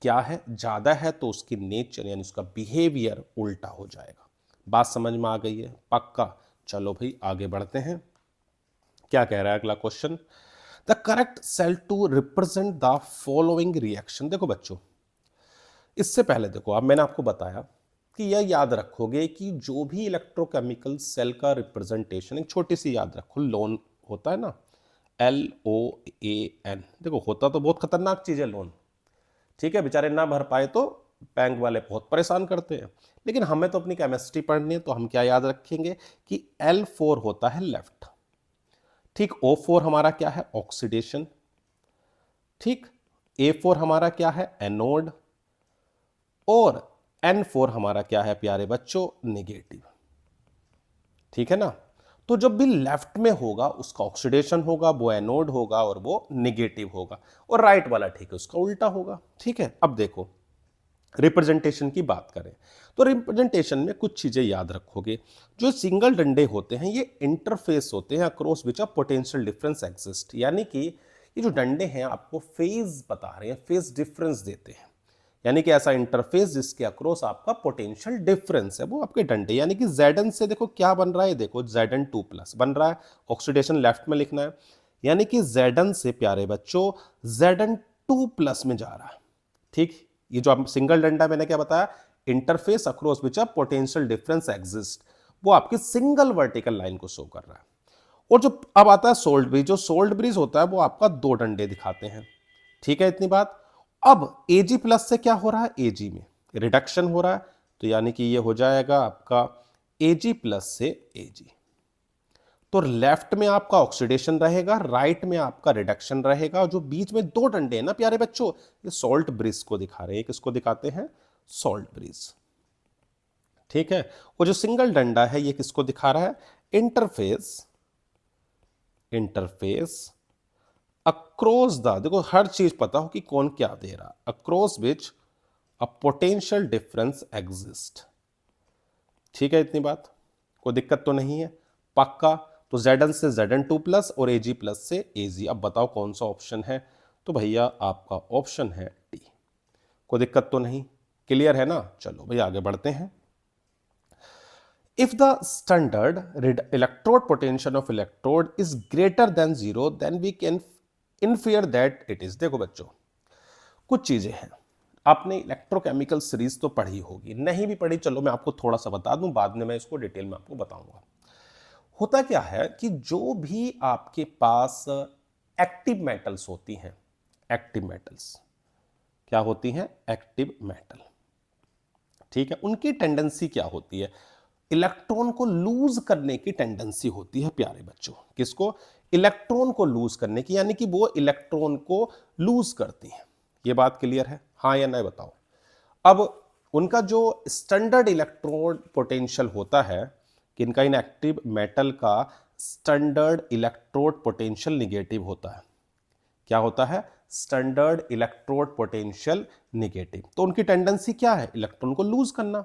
Speaker 1: क्या है ज्यादा है तो उसकी नेचर यानी उसका बिहेवियर उल्टा हो जाएगा। बात समझ में आ गई है? पक्का। चलो भाई आगे बढ़ते हैं। क्या कह रहा है अगला question? The correct cell to represent the following reaction. देखो बच्चों, इससे पहले देखो, अब मैंने आपको बताया कि यह याद रखोगे कि जो भी इलेक्ट्रोकेमिकल सेल का रिप्रेजेंटेशन, एक छोटी सी याद रखो, लोन होता है ना, LOAN। देखो होता तो बहुत खतरनाक चीज है लोन, ठीक है, बेचारे ना भर पाए तो बैंक वाले बहुत परेशान करते हैं, लेकिन हमें तो अपनी केमिस्ट्री पढ़नी है तो हम क्या याद रखेंगे कि L4 होता है लेफ्ट, ठीक, O4 हमारा क्या है ऑक्सीडेशन, ठीक, A4 हमारा क्या है एनोड, और N4 हमारा क्या है प्यारे बच्चों निगेटिव, ठीक है ना। तो जब भी लेफ्ट में होगा उसका ऑक्सीडेशन होगा, वो एनोड होगा और वो निगेटिव होगा, और राइट वाला ठीक है उसका उल्टा होगा, ठीक है। अब देखो रिप्रेजेंटेशन की बात करें तो रिप्रेजेंटेशन में कुछ चीजें याद रखोगे। जो सिंगल डंडे होते हैं ये इंटरफेस होते हैं across which a potential difference exist, यानी कि ये जो डंडे हैं आपको फेज बता रहे हैं, फेज डिफरेंस देते हैं, यानी कि ऐसा इंटरफेस जिसके अक्रॉस आपका पोटेंशियल डिफरेंस है वो आपके डंडे, यानी कि Zn से देखो क्या बन रहा है, देखो Zn2+ बन रहा है, ऑक्सीडेशन लेफ्ट में लिखना है, यानी कि Zn से प्यारे बच्चों Zn2+ में जा रहा है, ठीक। ये जो सिंगल डंडा मैंने क्या बताया, interface across which a potential difference exist, वो आपकी सिंगल वर्टिकल लाइन को शो कर रहा है। और जो अब आता है सोल्ट ब्रिज, जो सोल्ट ब्रिज होता है वो आपका दो डंडे दिखाते हैं, ठीक है, इतनी बात। अब Ag+ से क्या हो रहा है, Ag में रिडक्शन हो रहा है, तो यानी कि ये हो जाएगा आपका Ag+ से Ag। तो लेफ्ट में आपका ऑक्सीडेशन रहेगा, राइट में आपका रिडक्शन रहेगा, और जो बीच में दो डंडे हैं ना प्यारे बच्चों, ये सॉल्ट ब्रिज को दिखा रहे हैं। किसको दिखाते हैं? सॉल्ट ब्रिज, ठीक है। वो जो सिंगल डंडा है ये किसको दिखा रहा है? इंटरफेस अक्रॉस द, देखो हर चीज पता हो कि कौन क्या दे रहा, across which a potential difference exist, ठीक है, इतनी बात, कोई दिक्कत तो नहीं है, पक्का। तो Zn से Zn2+ और Ag+ से Ag। अब बताओ कौन सा ऑप्शन है? तो भैया आपका ऑप्शन है डी, कोई दिक्कत तो नहीं, क्लियर है ना। चलो भैया आगे बढ़ते हैं। If the standard electrode potential of electrode is greater than 0 then we can infer that it is। देखो बच्चों कुछ चीजें हैं, आपने इलेक्ट्रोकेमिकल सीरीज तो पढ़ी होगी, नहीं भी पढ़ी चलो मैं आपको थोड़ा सा बता दूं, बाद में मैं इसको डिटेल में आपको बताऊंगा। होता क्या है कि जो भी आपके पास एक्टिव मेटल्स होती हैं, एक्टिव मेटल्स क्या होती हैं? एक्टिव मेटल, ठीक है, उनकी टेंडेंसी क्या होती है? इलेक्ट्रॉन को लूज करने की टेंडेंसी होती है प्यारे बच्चों। किसको? इलेक्ट्रॉन को लूज करने की, यानी कि वो इलेक्ट्रॉन को लूज करती हैं। ये बात क्लियर है, हाँ या नहीं बताओ। अब उनका जो स्टैंडर्ड इलेक्ट्रोड पोटेंशियल होता है कि इनका इन एक्टिव मेटल का स्टैंडर्ड इलेक्ट्रोड पोटेंशियल निगेटिव होता है। क्या होता है? Standard electrode potential negative. तो उनकी टेंडेंसी क्या है? इलेक्ट्रॉन को लूज करना।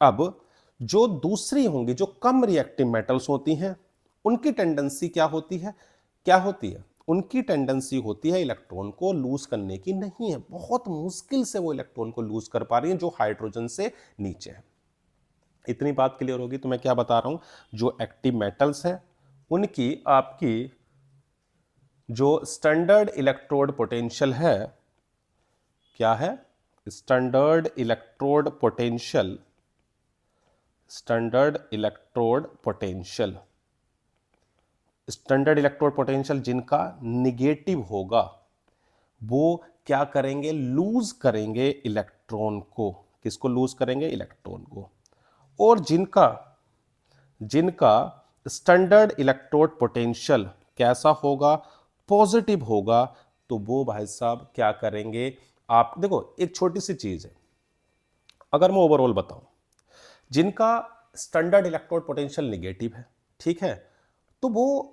Speaker 1: अब जो दूसरी होंगी, जो कम रिएक्टिव मेटल्स होती हैं, उनकी टेंडेंसी क्या होती है? क्या होती है? उनकी टेंडेंसी होती है इलेक्ट्रॉन को लूज करने की नहीं है, बहुत मुश्किल से वो इलेक्ट्रॉन को लूज कर पा रही है जो हाइड्रोजन से नीचे है। इतनी बात क्लियर होगी। तो मैं क्या बता रहा हूं, जो एक्टिव मेटल्स है उनकी आपकी जो स्टैंडर्ड इलेक्ट्रोड पोटेंशियल है, क्या है? Standard electrode potential, standard electrode potential, standard electrode potential जिनका निगेटिव होगा वो क्या करेंगे? लूज करेंगे इलेक्ट्रॉन को। किसको लूज करेंगे? इलेक्ट्रॉन को। और जिनका जिनका स्टैंडर्ड इलेक्ट्रोड पोटेंशियल कैसा होगा? पॉजिटिव होगा, तो वो भाई साहब क्या करेंगे? आप देखो एक छोटी सी चीज है, अगर मैं ओवरऑल बताऊं, जिनका स्टैंडर्ड इलेक्ट्रोड पोटेंशियल निगेटिव है, ठीक है, तो वो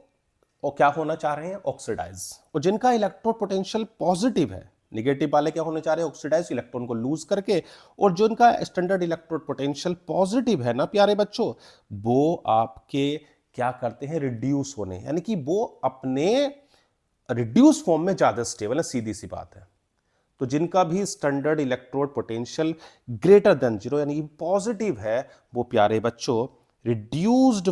Speaker 1: और क्या होना चाह रहे हैं, ऑक्सीडाइज। और जिनका इलेक्ट्रोड पोटेंशियल पॉजिटिव है, निगेटिव वाले क्या होने चाह रहे हैं, ऑक्सीडाइज, इलेक्ट्रॉन को लूज करके। और जिनका स्टैंडर्ड इलेक्ट्रोड पोटेंशियल पॉजिटिव है ना प्यारे बच्चों, वो आपके क्या करते हैं, रिड्यूस होने, यानी कि वो अपने रिड्यूस फॉर्म में ज्यादा स्टेबल है, सीधी सी बात है। तो जिनका भी standard electrode potential greater than zero यानी कि पॉजिटिव है, वो प्यारे बच्चों रिड्यूस्ड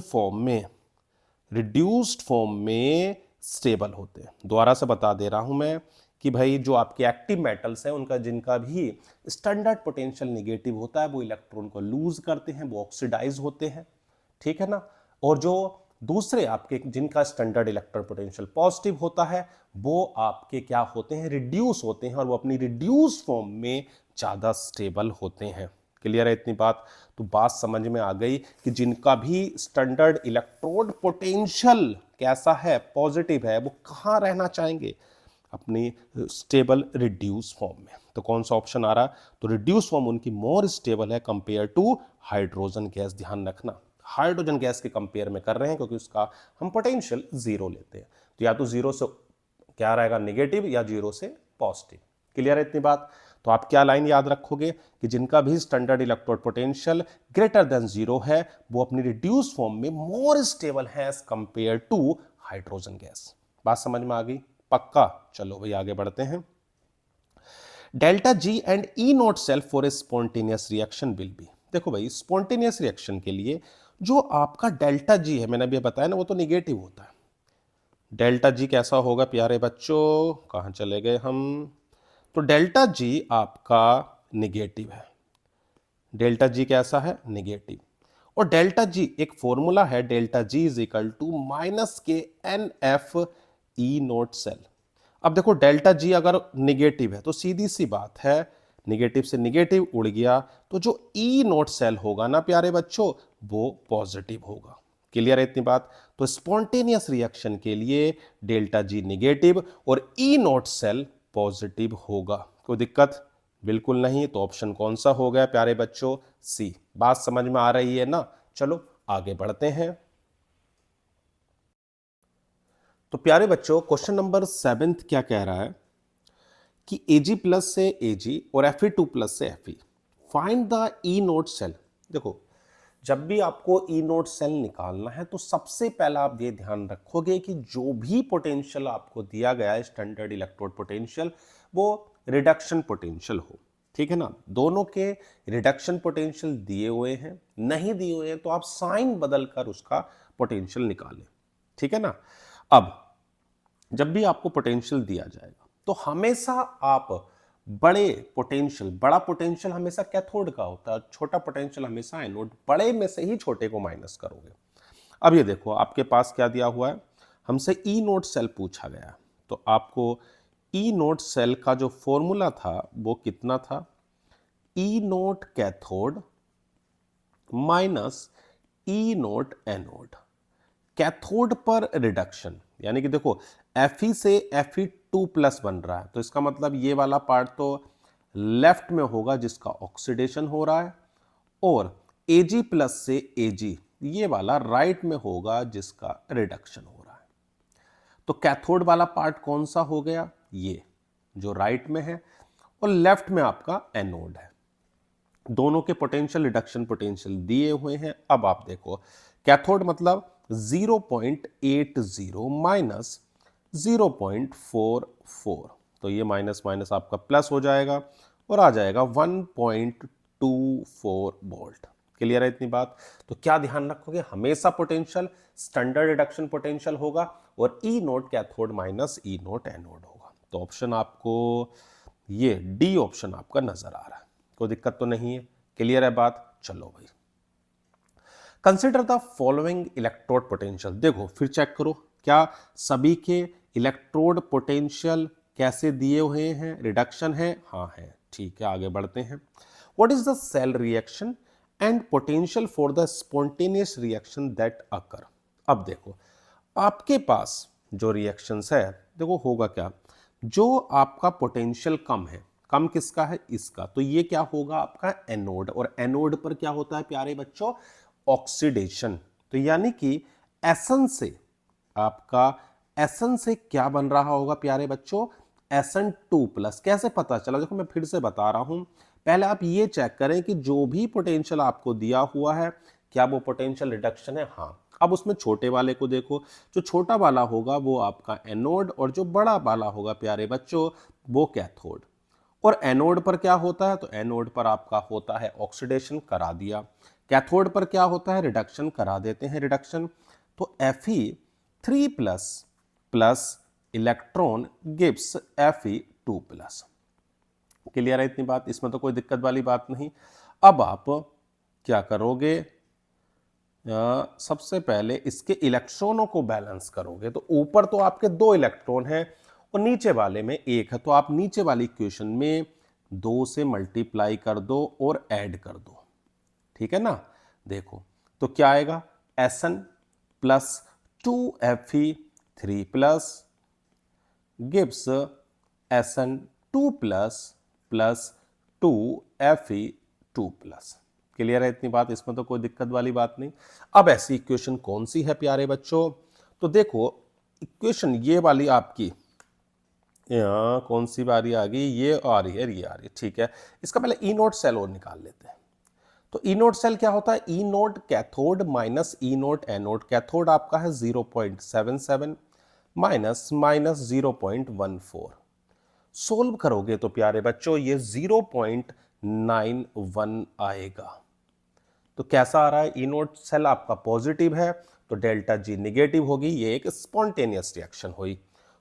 Speaker 1: फॉर्म में स्टेबल होते हैं। दोबारा से बता दे रहा हूं मैं कि भाई जो आपके एक्टिव मेटल्स हैं उनका जिनका भी स्टैंडर्ड पोटेंशियल नेगेटिव होता है, वो इलेक्ट्रॉन को लूज करते हैं, वो ऑक्सीडाइज होते हैं, ठीक है ना। और जो दूसरे आपके जिनका स्टैंडर्ड इलेक्ट्रॉन पोटेंशियल पॉजिटिव होता है, वो आपके क्या होते हैं, रिड्यूस होते हैं, और वो अपनी रिड्यूस फॉर्म में ज्यादा स्टेबल होते हैं। क्लियर है इतनी बात? तो बात समझ में आ गई कि जिनका भी स्टैंडर्ड इलेक्ट्रोड पोटेंशियल कैसा है, पॉजिटिव है, वो कहां रहना चाहेंगे, अपनी स्टेबल रिड्यूस फॉर्म में। तो कौन सा ऑप्शन आ रहा है, तो रिड्यूस फॉर्म उनकी मोर स्टेबल है कंपेयर टू हाइड्रोजन गैस। ध्यान रखना, हाइड्रोजन गैस के कंपेयर में कर रहे हैं क्योंकि उसका हम पोटेंशियल जीरो लेते हैं। तो या तो जीरो से क्या रहेगा, नेगेटिव, या जीरो से पॉजिटिव। क्लियर है इतनी बात? तो आप क्या लाइन याद रखोगे कि जिनका भी standard electrode potential greater than zero है, वो अपनी रिड्यूस फॉर्म में मोर स्टेबल है as compared to hydrogen gas. बात समझ में आ गई? पक्का? चलो भाई आगे बढ़ते हैं। Delta G and E note cell for a spontaneous reaction will be. देखो भाई, स्पॉन्टेनियस रिएक्शन के लिए जो आपका डेल्टा जी है, मैंने अभी बताया ना, वो तो निगेटिव होता है। डेल्टा जी कैसा होगा प्यारे बच्चों, कहां चले गए हम, तो डेल्टा जी आपका निगेटिव है। डेल्टा जी कैसा है, निगेटिव। और डेल्टा जी एक फॉर्मूला है, delta G is equal to minus के N F E note cell. अब देखो डेल्टा जी अगर निगेटिव है तो सीधी सी बात है, निगेटिव से निगेटिव उड़ गया, तो जो ई नोट सेल होगा ना प्यारे बच्चों, वो पॉजिटिव होगा। क्लियर है इतनी बात? तो स्पॉन्टेनियस रिएक्शन के लिए डेल्टा जी निगेटिव और ई नोट सेल पॉजिटिव होगा। कोई दिक्कत? बिल्कुल नहीं। तो ऑप्शन कौन सा हो गया प्यारे बच्चों, सी। बात समझ में आ रही है ना? चलो आगे बढ़ते हैं। तो प्यारे बच्चों क्वेश्चन नंबर 7 क्या कह रहा है कि Ag प्लस से Ag और Fe2 प्लस से Fe, find the E note cell. देखो, जब भी आपको ई नोट सेल निकालना है तो सबसे पहला आप ये ध्यान रखोगे कि जो भी पोटेंशियल आपको दिया गया है स्टैंडर्ड इलेक्ट्रोड पोटेंशियल, वो रिडक्शन पोटेंशियल हो। ठीक है ना, दोनों के रिडक्शन पोटेंशियल दिए हुए हैं, नहीं दिए हुए हैं तो आप साइन बदल कर उसका पोटेंशियल निकालें। ठीक है ना। अब जब भी आपको पोटेंशियल दिया जाएगा तो हमेशा आप बड़ा पोटेंशियल हमेशा कैथोड का होता है, छोटा पोटेंशियल हमेशा एनोड, बड़े में से ही छोटे को माइनस करोगे। अब ये देखो आपके पास क्या दिया हुआ है, हमसे ई नोट सेल पूछा गया, तो आपको ई नोट सेल का जो फॉर्मूला था वो कितना था, ई नोट कैथोड माइनस ई नोट एनोड। कैथोड पर रिडक्शन, यानी कि देखो Fe से Fe2 प्लस बन रहा है, तो इसका मतलब ये वाला पार्ट तो लेफ्ट में होगा जिसका ऑक्सीडेशन हो रहा है, और Ag प्लस से Ag ये वाला राइट में होगा जिसका रिडक्शन हो रहा है। तो कैथोड वाला पार्ट कौन सा हो गया, ये जो राइट में है, और लेफ्ट में आपका एनोड है। दोनों के पोटेंशियल रिडक्शन पोटेंशियल दिए हुए हैं। अब आप देखो कैथोड मतलब 0.80 माइनस 0.44, तो ये माइनस माइनस आपका प्लस हो जाएगा और आ जाएगा 1.24 वोल्ट। क्लियर है इतनी बात? तो क्या ध्यान रखोगे, हमेशा पोटेंशियल स्टैंडर्ड रिडक्शन पोटेंशियल होगा और ई नोट कैथोड माइनस ई नोट एनोड होगा। तो ऑप्शन आपको ये डी ऑप्शन आपका नजर आ रहा है। कोई दिक्कत तो नहीं है? क्लियर है बात? चलो भाई, consider the following electrode potential. देखो फिर चेक करो क्या सभी के इलेक्ट्रोड पोटेंशियल कैसे दिए हुए हैं, रिडक्शन है, हाँ है, ठीक है। आगे बढ़ते हैं। What is the cell reaction and potential for the spontaneous reaction that occur. अब देखो आपके पास जो रिएक्शंस है, देखो होगा क्या, जो आपका पोटेंशियल कम है, कम किसका है, इसका। तो ये क्या होगा आपका एनोड, और एनोड पर क्या होता है प्यारे बच्चों, ऑक्सीडेशन। तो यानी कि एसन से आपका, एसन से क्या बन रहा होगा प्यारे बच्चों, Sn2+। कैसे पता चला, देखो मैं फिर से बता रहा हूं, पहले आप ये चेक करें कि जो भी पोटेंशियल आपको दिया हुआ है क्या वो पोटेंशियल रिडक्शन है, हाँ। अब उसमें छोटे वाले को देखो, जो छोटा वाला होगा वो आपका एनोड, और जो बड़ा वाला होगा प्यारे बच्चों वो कैथोड। और एनोड पर क्या होता है, तो एनोड पर आपका होता है ऑक्सीडेशन, करा दिया। कैथोड पर क्या होता है, रिडक्शन, करा देते हैं रिडक्शन। तो Fe3+ plus electron gives Fe2+। Clear है इतनी बात, इसमें तो कोई दिक्कत वाली बात नहीं। अब आप क्या करोगे, सबसे पहले इसके इलेक्ट्रॉनों को बैलेंस करोगे। तो ऊपर तो आपके 2 इलेक्ट्रॉन हैं और नीचे वाले में 1 है, तो आप नीचे वाली इक्वेशन में 2 से मल्टीप्लाई कर दो और ऐड कर दो, ठीक है ना। देखो तो क्या आएगा, Sn plus 2Fe3+ gives Sn2+ plus 2Fe2+। Clear है इतनी बात, इसमें तो कोई दिक्कत वाली बात नहीं। अब ऐसी इक्वेशन कौन सी है प्यारे बच्चों, तो देखो इक्वेशन ये वाली आपकी यहाँ कौन सी बारी आ गई, ये आ रही है, ये आ रही है, ठीक है। इसका पहले ई नोट सेल और निकाल लेते हैं। तो ई नोट सेल क्या होता है, ई नोट कैथोड माइनस ई नोट एनोड। कैथोड आपका है 0.77 माइनस माइनस 0.14। सोल्व करोगे तो प्यारे बच्चों ये 0.91 आएगा। तो कैसा आ रहा है, ई नोट सेल आपका पॉजिटिव है तो डेल्टा जी निगेटिव होगी, ये एक स्पॉन्टेनियस रिएक्शन हुई।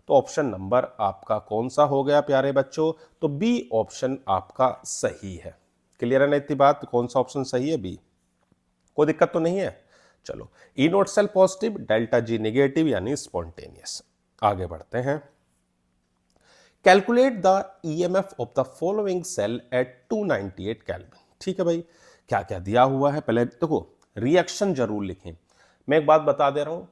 Speaker 1: तो ऑप्शन नंबर आपका कौन सा हो गया प्यारे बच्चों, तो बी ऑप्शन आपका सही है। क्लियर है ना इतनी बात, कौन सा ऑप्शन सही है, बी। कोई दिक्कत तो नहीं है। चलो, E note cell positive, delta G negative यानी स्पॉन्टेनियस। आगे बढ़ते हैं। Calculate the EMF of the following cell at 298 kelvin. ठीक है भाई, क्या क्या दिया हुआ है, पहले देखो रिएक्शन जरूर लिखें। मैं एक बात बता दे रहा हूं,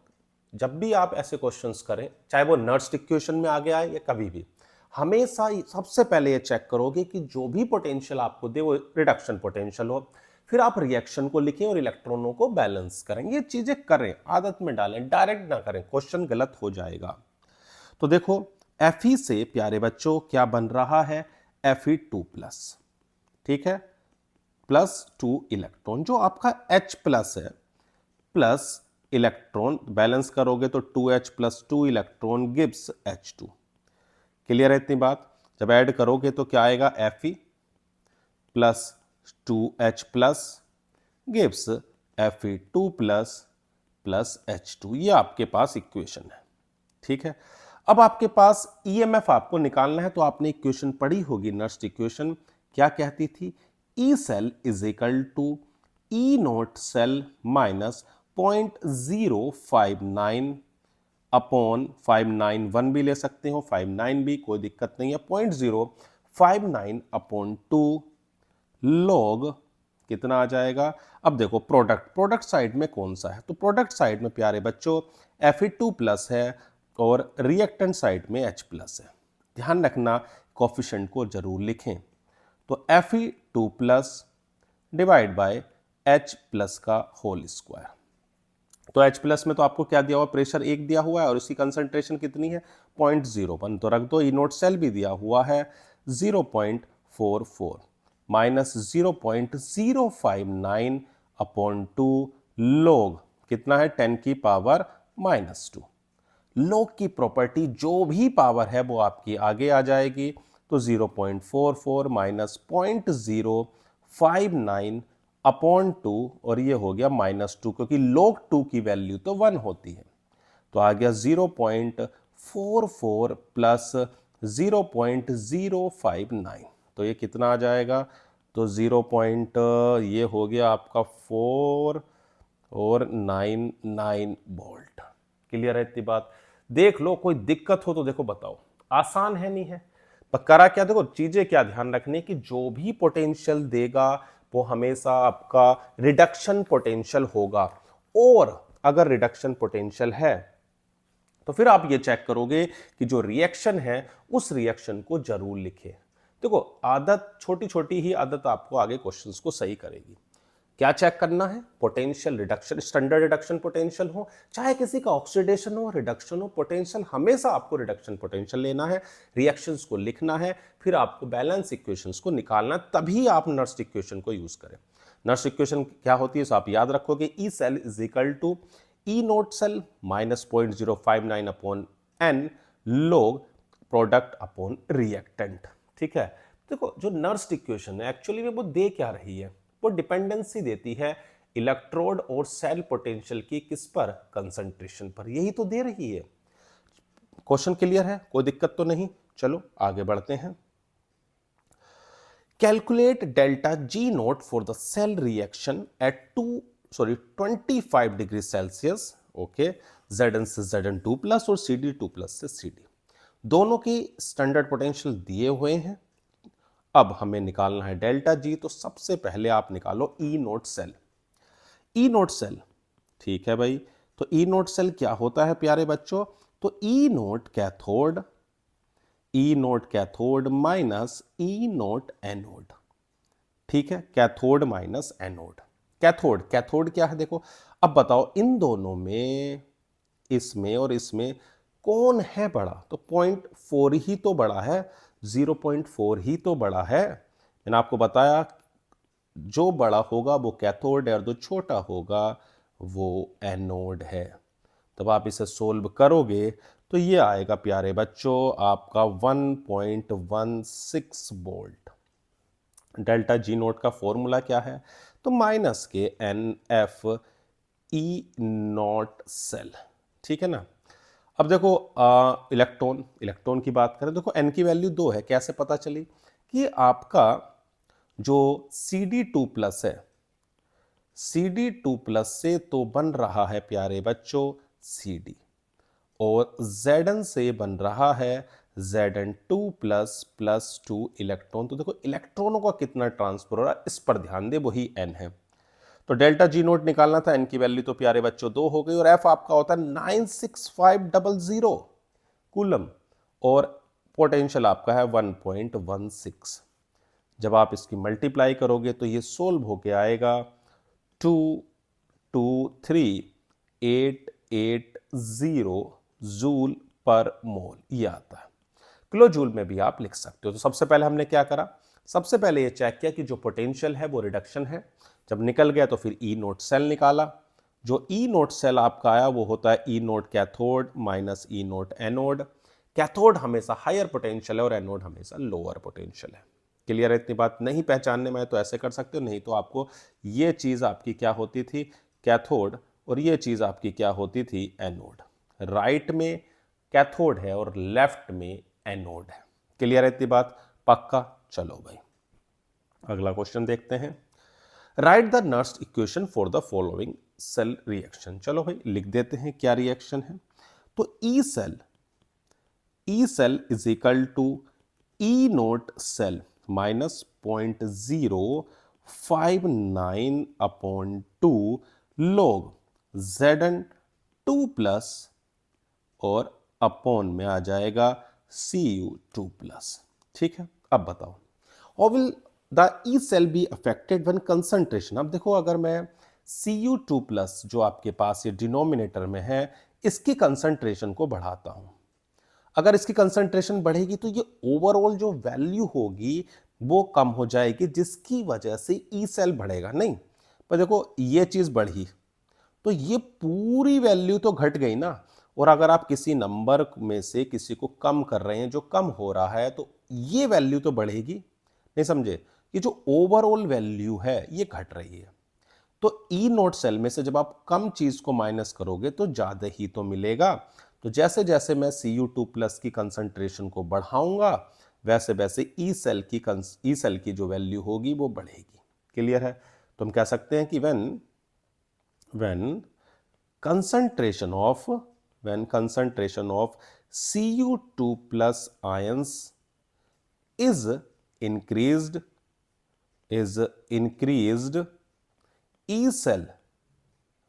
Speaker 1: जब भी आप ऐसे क्वेश्चंस करें, चाहे वो नर्स्ड इक्वेशन में आगे आए या कभी भी, हमेशा सबसे पहले ये चेक करोगे कि जो भी पोटेंशियल आपको दे वो रिडक्शन पोटेंशियल हो। फिर आप रिएक्शन को लिखें और इलेक्ट्रॉनों को बैलेंस करें। ये चीजें करें, आदत में डालें, डायरेक्ट ना करें, क्वेश्चन गलत हो जाएगा। तो देखो Fe से प्यारे बच्चों क्या बन रहा है, Fe2+, ठीक है, प्लस 2 इलेक्ट्रॉन, जो आपका H+ है, प्लस इलेक्ट्रॉन बैलेंस करोगे तो 2H plus 2 electron gives H2। Clear है इतनी बात, जब ऐड करोगे तो क्या आएगा, Fe plus 2H plus gives Fe2 plus H2। ये आपके पास इक्वेशन है, ठीक है। अब आपके पास ईएमएफ आपको निकालना है, तो आपने इक्वेशन पढ़ी होगी, नर्स्ड इक्वेशन क्या कहती थी, E cell is equal to E note cell minus 0.059 upon 591 भी ले सकते हो, 59 भी, कोई दिक्कत नहीं है, 0.059 अपॉन 2 लॉग कितना आ जाएगा। अब देखो प्रोडक्ट साइड में कौन सा है, तो प्रोडक्ट साइड में प्यारे बच्चों Fe2+ है और रिएक्टेंट साइड में H+ है। ध्यान रखना कोफिशिएंट को जरूर लिखें। तो Fe2+ डिवाइड बाय H+ का होल स्क्वायर। तो H+ में तो आपको क्या दिया हुआ, प्रेशर 1 दिया हुआ है और इसकी कंसंट्रेशन कितनी है, 0.01। तो रख दो, ई नोट सेल भी दिया हुआ है 0.44 माइनस 0.059 अपॉन 2 लॉग कितना है, 10⁻⁻²। लॉग की प्रॉपर्टी जो भी पावर है वो आपकी आगे आ जाएगी। तो 0.44 माइनस 0.059 अपॉन 2 और ये हो गया -2, क्योंकि log 2 की वैल्यू तो 1 होती है। तो आ गया 0.44 प्लस 0.059, तो ये कितना आ जाएगा, तो 0. ये हो गया आपका 499 वोल्ट। क्लियर है इतनी बात, देख लो, कोई दिक्कत हो तो देखो बताओ, आसान है नहीं है, पर करा क्या, देखो चीजें क्या ध्यान रखनी कि जो भी पोटेंशियल देगा वो हमेशा आपका रिडक्शन पोटेंशियल होगा। और अगर रिडक्शन पोटेंशियल है तो फिर आप ये चेक करोगे कि जो रिएक्शन है उस रिएक्शन को जरूर लिखे। देखो आदत, छोटी छोटी ही आदत आपको आगे क्वेश्चंस को सही करेगी। क्या चेक करना है? Potential reduction, standard reduction potential हो, चाहे किसी का ऑक्सीडेशन हो, रिडक्शन हो, पोटेंशियल हमेशा आपको रिडक्शन पोटेंशियल लेना है, रिएक्शंस को लिखना है, फिर आपको बैलेंस इक्वेशंस को निकालना, तभी आप नर्स इक्वेशन को यूज करें। नर्स इक्वेशन क्या होती है सो आप याद रखोगे, E cell is equal to E note cell minus 0.059 upon N log product upon reactant. ठीक है, देखो जो नर्स इक्वेशन है एक्चुअली में वो दे क्या रही है, वो डिपेंडेंसी देती है इलेक्ट्रोड और सेल पोटेंशियल की, किस पर? कंसंट्रेशन पर, यही तो दे रही है। क्वेश्चन क्लियर है, कोई दिक्कत तो नहीं? चलो आगे बढ़ते हैं। Calculate delta G nought for the cell reaction at 25 degree Celsius. Okay, Zn से Zn2 प्लस और Cd2 प्लस से Cd, दोनों की स्टैंडर्ड पोटेंशियल दिए हुए हैं। अब हमें निकालना है डेल्टा जी, तो सबसे पहले आप निकालो ई note cell. E note cell, ठीक है भाई, तो ई नोट सेल क्या होता है प्यारे बच्चों? तो ई naught cathode, E naught cathode minus ई नोट एनोड। ठीक है, cathode minus anode. Cathode, cathode क्या है देखो, अब बताओ इन दोनों में, इसमें और इसमें कौन है बड़ा? तो 0.4 ही तो बड़ा है, 0.4 ही तो बड़ा है। मैंने आपको बताया जो बड़ा होगा वो कैथोड है और जो छोटा होगा वो एनोड है। तब आप इसे सोल्व करोगे तो ये आएगा प्यारे बच्चों आपका 1.16 वोल्ट। डेल्टा जी नोट का फॉर्मूला क्या है? तो माइनस के N F E nought cell. ठीक है ना। अब देखो इलेक्ट्रॉन, इलेक्ट्रॉन की बात करें, देखो एन की वैल्यू 2 है, कैसे पता चली? कि आपका जो Cd2 प्लस है, Cd2 प्लस से तो बन रहा है प्यारे बच्चों Cd, और Zn से बन रहा है Zn2 प्लस प्लस 2 इलेक्ट्रॉन। तो देखो इलेक्ट्रॉनों का कितना ट्रांसफर हो रहा है इस पर ध्यान दे, वही n है। तो डेल्टा जी नोट निकालना था, n की वैल्यू तो प्यारे बच्चों 2 हो गई, और f आपका होता है 96500 कूलम, और पोटेंशियल आपका है 1.16। जब आप इसकी मल्टीप्लाई करोगे तो ये सोल्व होके आएगा 223,880 जूल पर मोल, ये आता है। किलो जूल में भी आप लिख सकते हो। तो सबसे पहले हमने क्या करा? सबसे पहले ये चेक किया कि जो पोटेंशियल है वो रिडक्शन है। जब निकल गया तो फिर ई नोट सेल निकाला। जो ई नोट सेल आपका आया वो होता है ई नोट कैथोड माइनस ई नोट एनोड। कैथोड हमेशा हायर पोटेंशियल है और एनोड हमेशा लोअर पोटेंशियल है। क्लियर है? इतनी बात नहीं पहचानने में तो ऐसे कर सकते हो, नहीं तो आपको ये चीज आपकी क्या होती थी? कैथोड, और ये चीज आपकी क्या होती थी? एनोड। राइट में कैथोड है और लेफ्ट में एनोड है। क्लियर है इतनी बात? पक्का? चलो भाई अगला क्वेश्चन देखते हैं। Write the Nernst equation for the following cell reaction. चलो भाई लिख देते हैं क्या रिएक्शन है। तो E cell is equal to E note cell minus 0.059 upon 2 log Zn2 plus, और अपॉन में आ जाएगा Cu2 प्लस। ठीक है, अब बताओ how will the E cell be affected when concentration. अब देखो अगर मैं Cu2 प्लस जो आपके पास ये डिनोमिनेटर में है इसकी कंसंट्रेशन को बढ़ाता हूं, अगर इसकी कंसंट्रेशन बढ़ेगी तो ये ओवरऑल जो वैल्यू होगी वो कम हो जाएगी, जिसकी वजह से ई सेल बढ़ेगा नहीं। पर देखो ये चीज बढ़ी तो ये पूरी वैल्यू तो घट गई ना, और अगर आप किसी नंबर में से किसी को कम कर रहे हैं जो कम हो रहा है तो ये वैल्यू तो बढ़ेगी, नहीं समझे? ये जो ओवरऑल वैल्यू है ये घट रही है। तो ई नोट सेल में से जब आप कम चीज को माइनस करोगे तो ज्यादा ही तो मिलेगा। तो जैसे जैसे मैं Cu2 प्लस की कंसंट्रेशन को बढ़ाऊंगा वैसे वैसे ई सेल की जो वैल्यू होगी वो बढ़ेगी। क्लियर है? तो हम कह सकते हैं कि when concentration of Cu2 plus ions is increased, E cell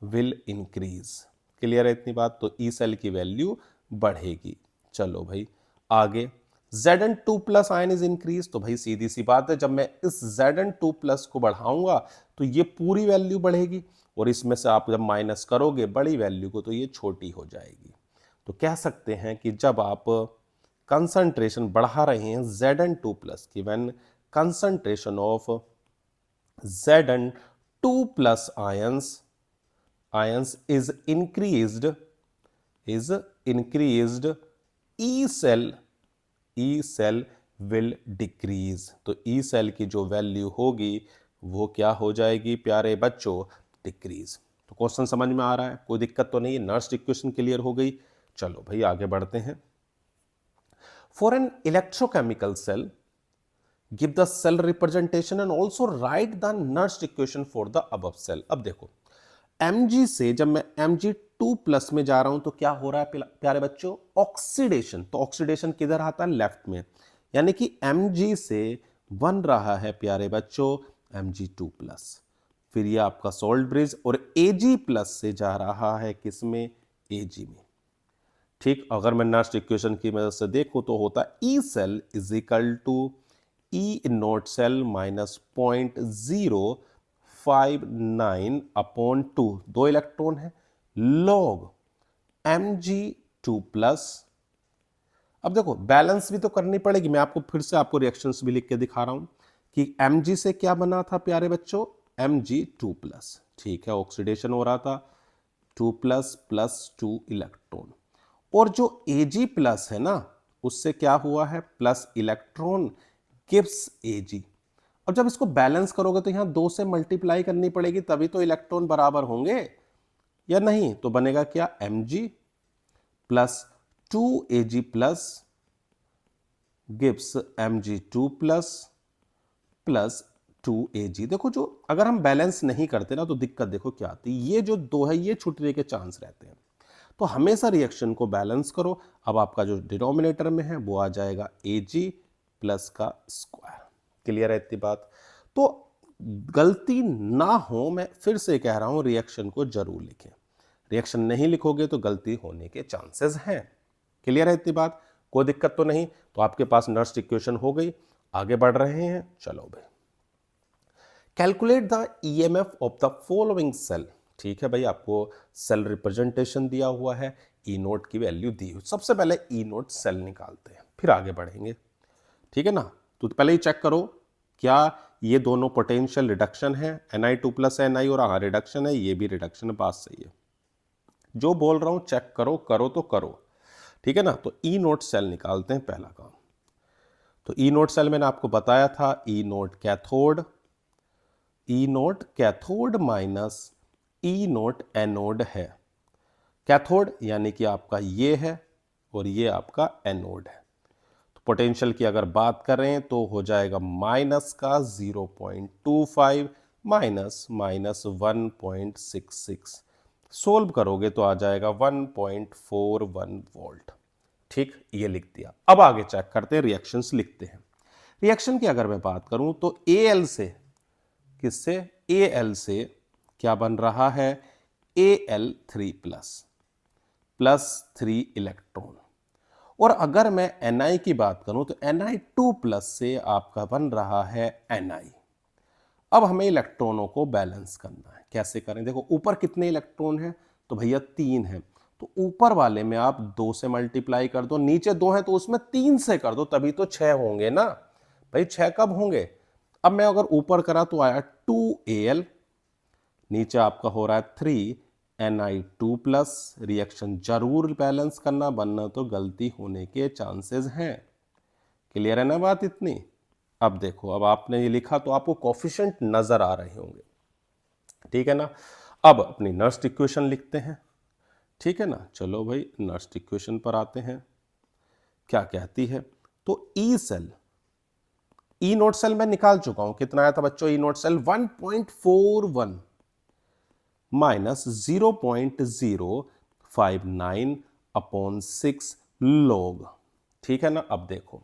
Speaker 1: will increase। Clear है इतनी बात? तो ई सेल की वैल्यू बढ़ेगी। चलो भाई आगे, Zn2 plus ion is increase, तो भाई सीधी सी बात है, जब मैं इस Zn2 प्लस को बढ़ाऊंगा तो ये पूरी वैल्यू बढ़ेगी, और इसमें से आप जब माइनस करोगे बड़ी वैल्यू को तो ये छोटी हो जाएगी। तो कह सकते हैं कि जब आप कंसंट्रेशन बढ़ा रहे हैं Zn2 प्लस की, when concentration of Zn2 plus ions is increased E cell will decrease, तो E cell की जो वैल्यू होगी वो क्या हो जाएगी प्यारे बच्चों, डिक्रीज। तो क्वेश्चन समझ में आ रहा है, कोई दिक्कत तो नहीं है, नर्स इक्वेशन क्लियर हो गई। चलो भाई आगे बढ़ते हैं। For an electrochemical cell give the cell representation and also write the Nernst equation for the above cell. अब देखो Mg से जब मैं Mg2 प्लस में जा रहा हूं तो क्या हो रहा है प्यारे बच्चों, ऑक्सीडेशन। तो ऑक्सीडेशन किधर आता है, लेफ्ट में, यानी कि Mg से बन रहा है प्यारे बच्चों Mg2 प्लस, फिर ये आपका सोल्ट ब्रिज, और Ag प्लस से जा रहा है किसमें, Ag में। ठीक, अगर मैं नर्स इक्वेशन की मदद से देखूं तो होता है E cell is equal to E nought cell minus 0.059 upon 2, 2 electron है, log Mg2 प्लस। अब देखो बैलेंस भी तो करनी पड़ेगी, मैं आपको फिर से आपको रिएक्शंस भी लिख के दिखा रहा हूं कि Mg से क्या बना था प्यारे बच्चों, Mg2 प्लस, ठीक है, ऑक्सीडेशन हो रहा था 2 प्लस प्लस 2 इलेक्ट्रॉन, और जो Ag प्लस है ना उससे क्या हुआ है, प्लस इलेक्ट्रॉन गिव्स Ag। अब जब इसको बैलेंस करोगे तो यहां 2 से मल्टीप्लाई करनी पड़ेगी, तभी तो इलेक्ट्रॉन बराबर होंगे, या नहीं, तो बनेगा क्या, Mg plus 2Ag plus gives Mg2 plus plus 2Ag। देखो जो अगर हम बैलेंस नहीं करते ना तो दिक्कत देखो क्या आती है, ये जो दो है ये छूटने के चांस रहते हैं, तो हमेशा रिएक्शन को बैलेंस करो। अब आपका जो डिनोमिनेटर में है वो आ जाएगा Ag प्लस का स्क्वायर। क्लियर है इतनी बात, तो गलती ना हो, मैं फिर से कह रहा हूं रिएक्शन को जरूर लिखें, रिएक्शन नहीं लिखोगे तो गलती होने के चांसेस हैं। क्लियर है इतनी बात, कोई दिक्कत तो नहीं। तो आपके पास नर्स इक्वेशन हो गई, आगे बढ़ रहे हैं। चलो भाई, calculate the EMF of the following cell. ठीक है भाई, आपको सेल रिप्रेजेंटेशन दिया हुआ है, ई नोट की वैल्यू दी हुई, सबसे पहले ई नोट सेल निकालते हैं फिर आगे बढ़ेंगे, ठीक है ना। तो पहले ही चेक करो क्या ये दोनों पोटेंशियल रिडक्शन है, Ni2 प्लस Ni, और हाँ रिडक्शन है, ये भी रिडक्शन है, बात सही है, जो बोल रहा हूं चेक करो, करो तो करो, ठीक है ना। तो ई नोट सेल निकालते हैं, पहला काम। तो ई नोट सेल मैंने आपको बताया था, ई नोट कैथोड माइनस ई नोट एनोड है। कैथोड यानी कि आपका ये है और ये आपका एनोड है। तो पोटेंशियल की अगर बात करें तो हो जाएगा माइनस का 0.25 माइनस माइनस 1.66, सोल्व करोगे तो आ जाएगा 1.41 वोल्ट। ठीक, ये लिख दिया। अब आगे चेक करते हैं, रिएक्शंस लिखते हैं। रिएक्शन की अगर मैं बात करूं तो Al से, किससे, Al से क्या बन रहा है, Al3 प्लस प्लस 3 इलेक्ट्रॉन, और अगर मैं Ni की बात करूं तो Ni2 प्लस से आपका बन रहा है Ni। अब हमें इलेक्ट्रॉनों को बैलेंस करना है, कैसे करें, देखो ऊपर कितने इलेक्ट्रॉन हैं, तो भैया 3 है, तो ऊपर वाले में आप 2 से मल्टीप्लाई कर दो, नीचे 2 है तो उसमें 3 से कर दो, तभी तो 6 होंगे ना भाई, 6 कब होंगे। अब मैं अगर ऊपर करा तो आया 2Al, नीचे आपका हो रहा है 3Ni2 प्लस, रिएक्शन जरूर बैलेंस करना, वरना तो गलती होने के चांसेस हैं। क्लियर है ना बात इतनी। अब देखो, अब आपने ये लिखा तो आपको कोफिशिएंट नजर आ रहे होंगे, ठीक है ना। अब अपनी नर्स इक्वेशन लिखते हैं, ठीक है ना। चलो भाई नर्स इक्वेशन पर आते हैं, क्या कहती है। तो E cell, E note cell मैं निकाल चुका हूं, कितना आया था बच्चों, E note cell 1.41 minus 0.059 upon 6 log, ठीक है ना। अब देखो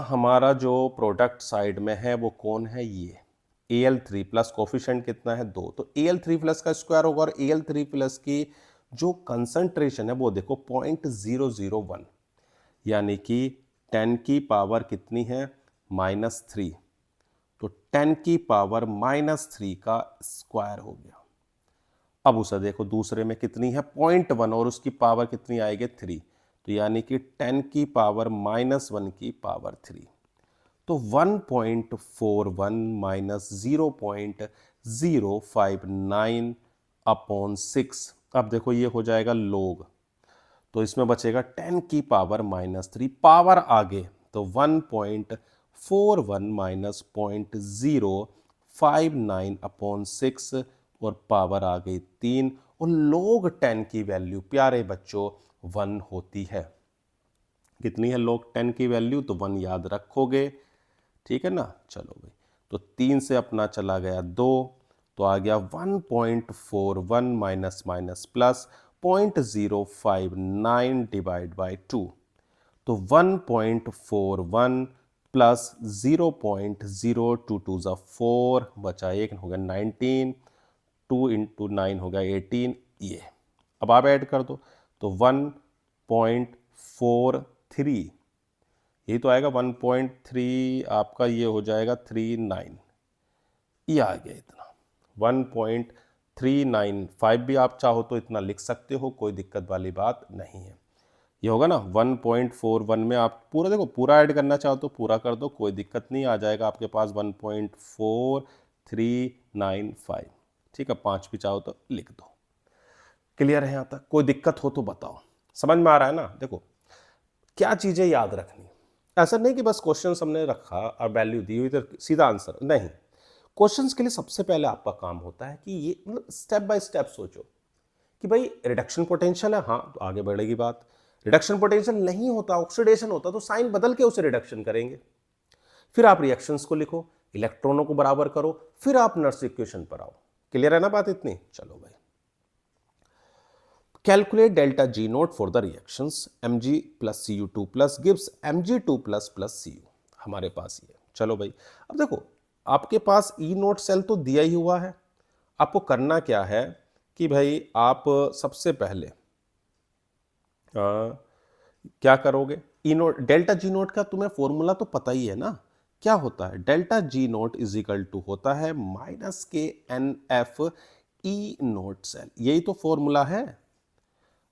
Speaker 1: हमारा जो प्रोडक्ट साइड में है वो कौन है, ये Al3 प्लस, कोफिशिएंट कितना है 2, तो Al3 प्लस का स्क्वायर होगा, और Al3 प्लस की जो कंसंट्रेशन है वो देखो 0.001, यानी कि 10 की पावर कितनी है -3, तो 10 की पावर -3 का स्क्वायर हो गया। अब उसे देखो दूसरे में कितनी है 0.1 और उसकी पावर कितनी आएगी 3, तो यानी कि 10 की पावर -1 की पावर 3, तो 1.41 माइनस 0.059 अपॉन 6। अब देखो ये हो जाएगा लोग, तो इसमें बचेगा 10 की पावर -3, पावर आगे तो 1.41 माइनस 0.059 अपॉन 6 और पावर आ गई 3 और लोग 10 की वैल्यू प्यारे बच्चों 1 होती है। कितनी है लोग 10 की वैल्यू, तो 1 याद रखोगे, ठीक है ना। चलो भाई, तो 3 से अपना चला गया 2, तो आ गया 1.41 minus minus plus 0.059 divide by 2, तो 1.41 प्लस 0.022 4 बचा 1 हो गया 19, 2 इंटू 9 हो गया 18, ये अब आप ऐड कर दो तो 1.43, यही तो आएगा 1.3 आपका, ये हो जाएगा 39, ये आ गया इतना 1.395 भी आप चाहो तो इतना लिख सकते हो, कोई दिक्कत वाली बात नहीं है। ये होगा ना 1.41 में आप पूरा देखो, पूरा ऐड करना चाहो तो पूरा कर दो, कोई दिक्कत नहीं, आ जाएगा आपके पास 1.4395, ठीक है। 5 भी चाहो तो लिख दो। क्लियर है यहाँ तक? कोई दिक्कत हो तो बताओ, समझ में आ रहा है ना। देखो क्या चीजें याद रखनी, ऐसा नहीं कि बस क्वेश्चन हमने रखा और वैल्यू दी हुई तो सीधा आंसर, नहीं। क्वेश्चंस के लिए सबसे पहले आपका काम होता है कि ये मतलब स्टेप बाय स्टेप सोचो कि भाई रिडक्शन पोटेंशियल है, हाँ तो आगे बढ़ेगी बात। रिडक्शन पोटेंशियल नहीं होता, ऑक्सीडेशन होता, तो साइन बदल के उसे रिडक्शन करेंगे। फिर आप रिएक्शंस को लिखो, इलेक्ट्रॉनों को बराबर करो, फिर आप नर्स इक्वेशन पर आओ। क्लियर है ना बात इतनी? चलो भाई, calculate delta G nought for the reactions Mg plus Cu2 plus gives Mg2 plus plus Cu, हमारे पास ये। चलो भाई, अब देखो आपके पास ई नोट सेल तो दिया ही हुआ है, आपको करना क्या है कि भाई आप सबसे पहले क्या करोगे, ई नोट डेल्टा जी नोट का तुम्हें फॉर्मूला तो पता ही है ना, क्या होता है delta G nought is equal to होता है -KNF ई नोट सेल, यही तो फॉर्मूला है।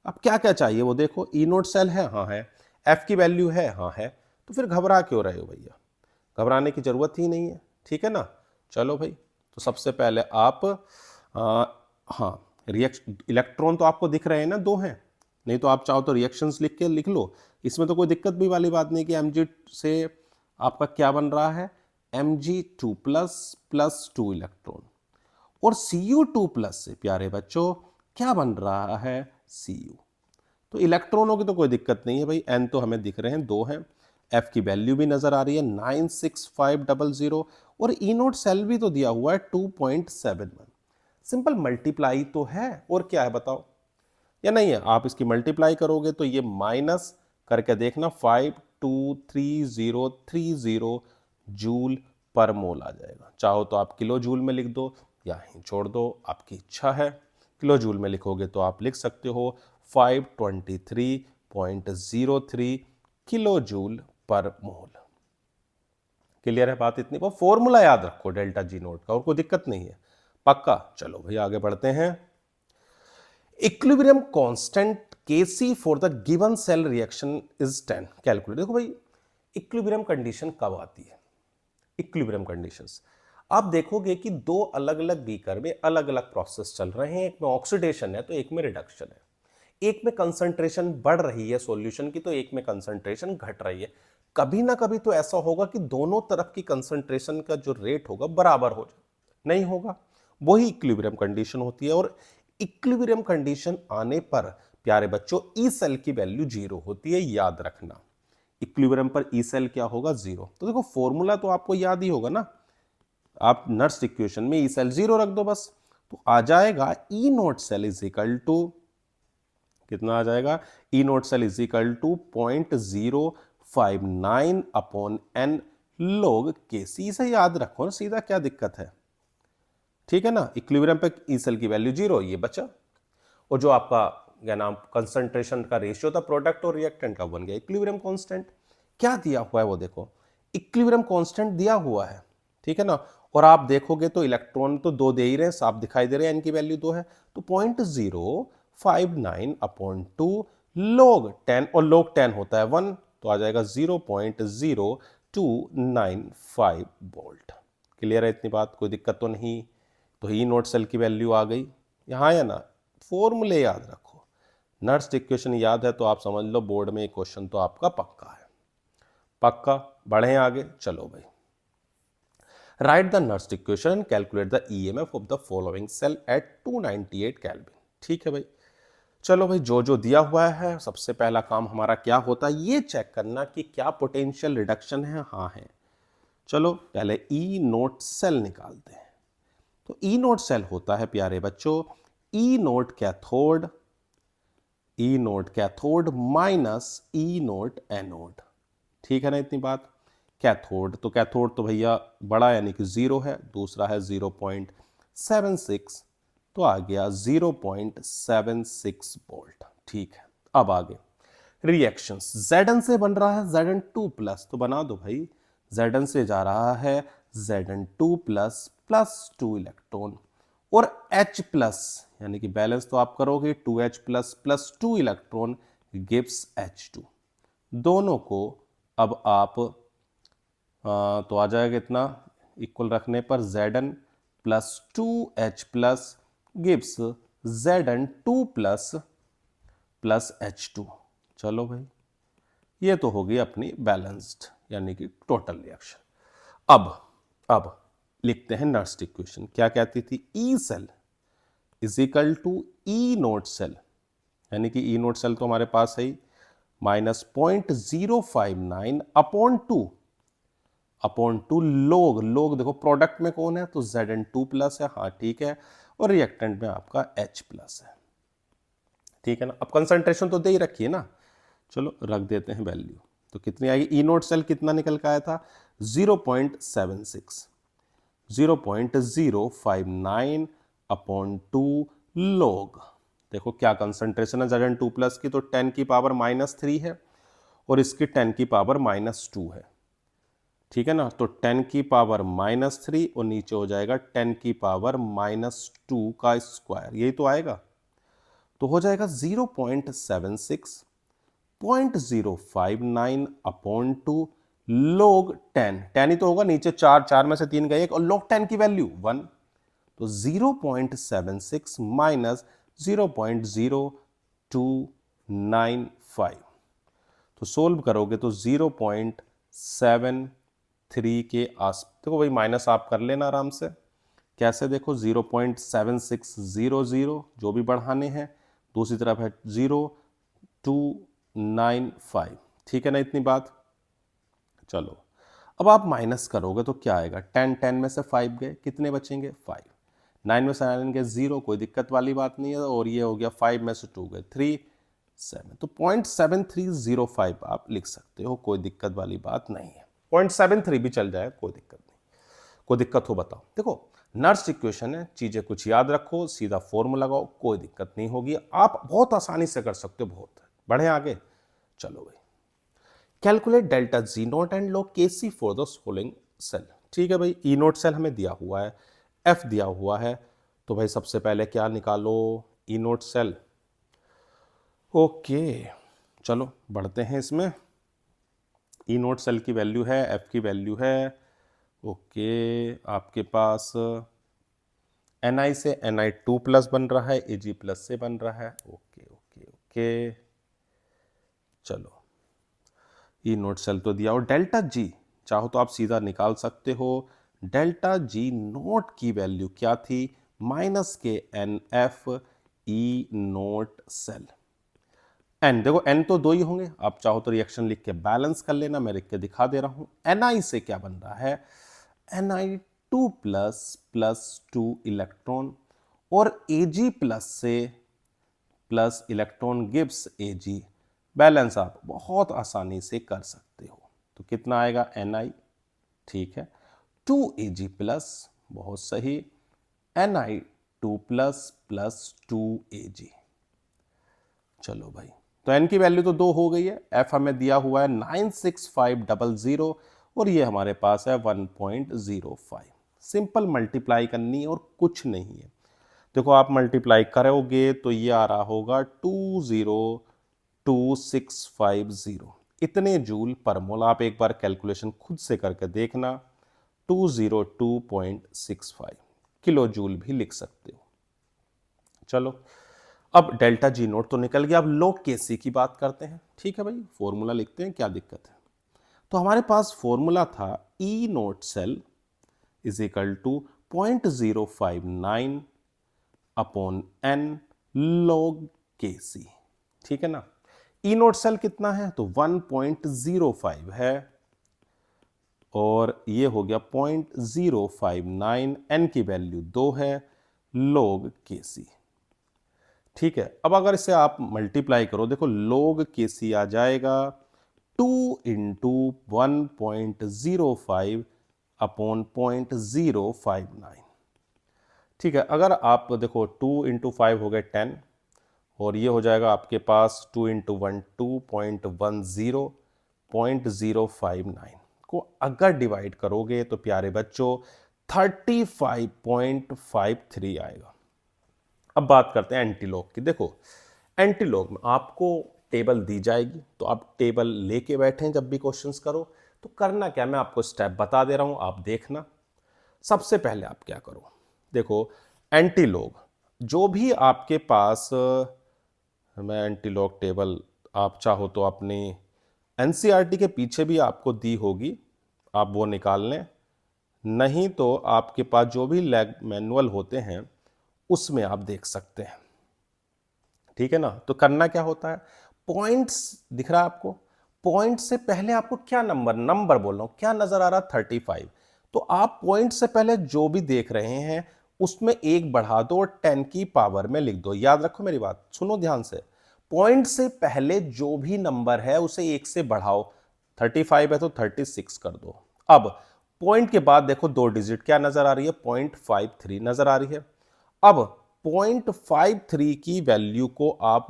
Speaker 1: अब क्या क्या चाहिए वो देखो, ई नोट सेल है, हाँ है, एफ की वैल्यू है, हाँ है, तो फिर घबरा क्यों रहे हो भैया, घबराने की जरूरत ही नहीं है, ठीक है ना। चलो भाई, तो सबसे पहले आप हाँ इलेक्ट्रॉन तो आपको दिख रहे हैं ना, 2 हैं, नहीं तो आप चाहो तो रिएक्शंस लिख के लिख लो, इसमें तो कोई दिक्कत भी वाली बात नहीं कि Mg से आपका क्या बन रहा है Mg2 प्लस प्लस 2 इलेक्ट्रॉन, और Cu2 प्लस से प्यारे बच्चों क्या बन रहा है Cu। तो इलेक्ट्रॉनों की तो कोई दिक्कत नहीं है भाई, N तो हमें दिख रहे हैं 2 हैं, F की वैल्यू भी नजर आ रही है 96500, और ई नोट सेल भी तो दिया हुआ है 2.71, सिंपल मल्टीप्लाई तो है, और क्या है बताओ, या नहीं है। आप इसकी मल्टीप्लाई करोगे तो ये माइनस करके देखना 523030 जूल पर मोल आ जाएगा। चाहो तो आप किलो जूल में लिख दो या ही छोड़ दो, आपकी इच्छा है। किलो जूल में लिखोगे तो आप लिख सकते हो 523.03 किलो जूल पर मोल। क्लियर है बात इतनी? वो फॉर्मूला याद रखो डेल्टा जी नोट का, और कोई दिक्कत नहीं है, पक्का। चलो भाई आगे बढ़ते हैं। Equilibrium constant Kc for the given cell reaction is 10, calculate. देखो भाई इक्विलिब्रियम कंडीशन कब आती है, इक्विलिब्रियम कंडीशंस आप देखोगे कि 2 अलग अलग बीकर में अलग अलग प्रोसेस चल रहे हैं, एक में ऑक्सीडेशन है तो एक में रिडक्शन है, एक में कंसंट्रेशन बढ़ रही है सॉल्यूशन की तो एक में कंसंट्रेशन घट रही है। कभी ना कभी तो ऐसा होगा कि दोनों तरफ की कंसंट्रेशन का जो रेट होगा बराबर हो जाए, नहीं होगा, वही इक्विलिब्रियम कंडीशन होती है। और इक्विलिब्रियम कंडीशन आने पर प्यारे बच्चों ई सेल की वैल्यू 0 होती है, याद रखना। इक्विलिब्रियम पर ई सेल क्या होगा 0, तो देखो फॉर्मूला तो आपको याद ही होगा ना, आप नर्स इक्वेशन में ई सेल 0 रख दो बस, तो आ जाएगा E note cell is equal to कितना आ जाएगा, E note cell is equal to 0.059 upon n log Kc, से याद रखो ना सीधा, क्या दिक्कत है, ठीक है ना। इक्विलिब्रियम पे ई सेल की वैल्यू 0, ये बचा, और जो आपका क्या नाम कंसंट्रेशन का रेशियो था प्रोडक्ट और रिएक्टेंट का, बन गया इक्विलिब्रियम कांस्टेंट। क्या दिया हुआ है वो देखो, इक्विलिब्रियम कांस्टेंट दिया हुआ है, ठीक है ना। और आप देखोगे तो इलेक्ट्रॉन तो दो दे ही रहे हैं, साफ दिखाई दे रहे हैं, n की वैल्यू 2 है, तो 0.059 अपॉन 2 log 10, और log 10 होता है 1, तो आ जाएगा 0.0295 वोल्ट। क्लियर है इतनी बात, कोई दिक्कत तो नहीं। तो ई नोट सेल की वैल्यू आ गई यहाँ, है ना। फॉर्मूले याद रखो, नर्स्ट इक्वेशन याद है तो आप समझ लो बोर्ड में क्वेश्चन तो आपका पक्का है, पक्का। बढ़े आगे, चलो भाई। Write the Nernst equation, calculate the EMF of the following cell at 298 kelvin. ठीक है भाई, चलो भाई, जो जो दिया हुआ है, सबसे पहला काम हमारा क्या होता है, ये चेक करना कि क्या पोटेंशियल रिडक्शन है। हाँ है। चलो पहले ई नोट सेल निकालते हैं। तो ई नोट सेल होता है प्यारे बच्चों, ई नोट कैथोड माइनस ई नोट एनोड। ठीक है ना इतनी बात। कैथोड तो भैया बड़ा यानी कि 0 है, दूसरा है 0.76, तो आ गया 0.76 वोल्ट। ठीक है, अब आगे रिएक्शंस। Zn से बन रहा है Zn2 प्लस, तो बना दो भाई। Zn से जा रहा है Zn2 प्लस प्लस 2 इलेक्ट्रॉन, और H प्लस यानी कि बैलेंस तो आप करोगे 2H plus plus 2 electron gives H2। दोनों को अब आप तो आ जाएगा इतना, इक्वल रखने पर Zn plus 2H plus gives Zn2 plus plus H2। चलो भाई, ये तो होगी अपनी बैलेंस्ड यानी कि टोटल रिएक्शन। अब लिखते हैं नर्स्ट इक्वेशन। क्या कहती थी, E cell is equal to E note cell, यानी कि ई नोट सेल तो हमारे पास है माइनस 0.059 अपॉन टू लोग देखो प्रोडक्ट में कौन है तो Zn2 प्लस है, हाँ ठीक है, और रिएक्टेंट में आपका H प्लस है। ठीक है ना। अब कंसंट्रेशन तो दे ही रखी है ना, चलो रख देते हैं वैल्यू। तो कितनी आएगी, ई नोट सेल कितना निकल के आया था 0.76, 0.059 अपॉन 2 log। देखो क्या कंसंट्रेशन है Zn2 प्लस की, तो 10 की पावर -3 है, और इसकी 10 की पावर -2 है। ठीक है ना, तो 10 की पावर -3 और नीचे हो जाएगा 10 की पावर -2 का स्क्वायर, यही तो आएगा। तो हो जाएगा 0.76 0.059 अपॉन 2 log 10, 10 ही तो होगा, नीचे 4 में से 3 गए, और log 10 की वैल्यू 1, तो 0.76 माइनस 0.0295। तो सोल्व करोगे तो 0.73 के आस, देखो भाई माइनस आप कर लेना आराम से। कैसे, देखो 0.7600 जो भी बढ़ाने हैं, दूसरी तरफ है 0.295। ठीक है ना इतनी बात। चलो अब आप माइनस करोगे तो क्या आएगा, 10 में से 5 गए, कितने बचेंगे 5, 9 में से 9 गए 0, कोई दिक्कत वाली बात नहीं है, और ये हो गया 5 में से 2 गए 3, 7, तो 0.7305 आप लिख सकते हो, कोई दिक्कत वाली बात नहीं है। 0.73 भी चल जाए, कोई दिक्कत नहीं। कोई दिक्कत हो बताओ। देखो नर्स्ट इक्वेशन है, चीजें कुछ याद रखो, सीधा फॉर्मूला लगाओ, कोई दिक्कत नहीं होगी, आप बहुत आसानी से कर सकते हो। बहुत बढ़े आगे, चलो भाई। Calculate delta G note and low के सी फॉर द फॉलोइंग सेल। ठीक है भाई, ई नोट सेल हमें दिया हुआ है, एफ दिया हुआ है, तो भाई सबसे पहले क्या निकालो, ई नोट सेल। ओके, चलो बढ़ते हैं इसमें। ई नोट सेल की वैल्यू है, एफ की वैल्यू है, ओके, आपके पास Ni से Ni2 प्लस बन रहा है, Ag प्लस से बन रहा है, ओके ओके ओके। चलो ई नोट सेल तो दिया, और डेल्टा जी चाहो तो आप सीधा निकाल सकते हो। डेल्टा जी नोट की वैल्यू क्या थी, -KNF ई नोट सेल। एन देखो, एन तो 2 ही होंगे, आप चाहो तो रिएक्शन लिख के बैलेंस कर लेना, मैं लिख के दिखा दे रहा हूं। Ni से क्या बन रहा है, Ni2 प्लस प्लस 2 इलेक्ट्रॉन, और Ag प्लस से plus electron gives Ag। Balance आप बहुत आसानी से कर सकते हो, तो कितना आएगा Ni, ठीक है, 2Ag प्लस, बहुत सही, Ni2 प्लस प्लस 2Ag। चलो भाई, तो n की वैल्यू तो 2 हो गई है, f हमें दिया हुआ है 96500 और ये हमारे पास है 1.05। सिंपल मल्टीप्लाई करनी है और कुछ नहीं है। देखो आप मल्टीप्लाई करोगे तो ये आ रहा होगा 202,650, इतने जूल पर मोल। आप एक बार कैलकुलेशन खुद से करके देखना, 202.65 किलो जूल भी लिख सकते हो। चलो अब डेल्टा जी नोट तो निकल गया, अब log Kc की बात करते हैं। ठीक है भाई, फॉर्मूला लिखते हैं, क्या दिक्कत है। तो हमारे पास फॉर्मूला था E nought cell is equal to 0.059 upon n log Kc। ठीक है ना। E नोट सेल कितना है, तो 1.05 है और ये हो गया 0.059, n की वैल्यू 2 है, log Kc। ठीक है, अब अगर इसे आप मल्टीप्लाई करो, देखो log Kc आ जाएगा 2 इंटू 1.05 अपॉन 0.059। ठीक है, अगर आप देखो 2 इंटू 5 हो गए 10 और ये हो जाएगा आपके पास 2 इंटू 1 2.10 0.059 को अगर डिवाइड करोगे तो प्यारे बच्चों 35.53 आएगा। अब बात करते हैं एंटीलॉग की। देखो एंटीलॉग में आपको टेबल दी जाएगी, तो आप टेबल लेके बैठें जब भी क्वेश्चंस करो। तो करना क्या, मैं आपको स्टेप बता दे रहा हूं, आप देखना। सबसे पहले आप क्या करो, देखो एंटीलॉग जो भी आपके पास, मैं एंटीलॉग टेबल आप चाहो तो अपनी एनसीईआरटी के पीछे भी आपको दी होगी, आप वो निकाल लें। नहीं तो आपके पास जो भी लैब मैनुअल होते हैं उसमें आप देख सकते हैं। ठीक है ना। तो करना क्या होता है, पॉइंट्स दिख रहा है आपको, पॉइंट से पहले आपको क्या नंबर बोल रहा हूं, क्या नजर आ रहा है 35। तो आप पॉइंट से पहले जो भी देख रहे हैं उसमें एक बढ़ा दो और 10 की पावर में लिख दो। याद रखो मेरी बात, सुनो ध्यान से। पॉइंट से पहले जो भी नंबर है उसे एक से बढ़ाओ, 35 है तो 36 कर दो। अब पॉइंट के बाद देखो दो डिजिट क्या नजर आ रही है, 0.53 नजर आ रही है। अब 0.53 की वैल्यू को आप,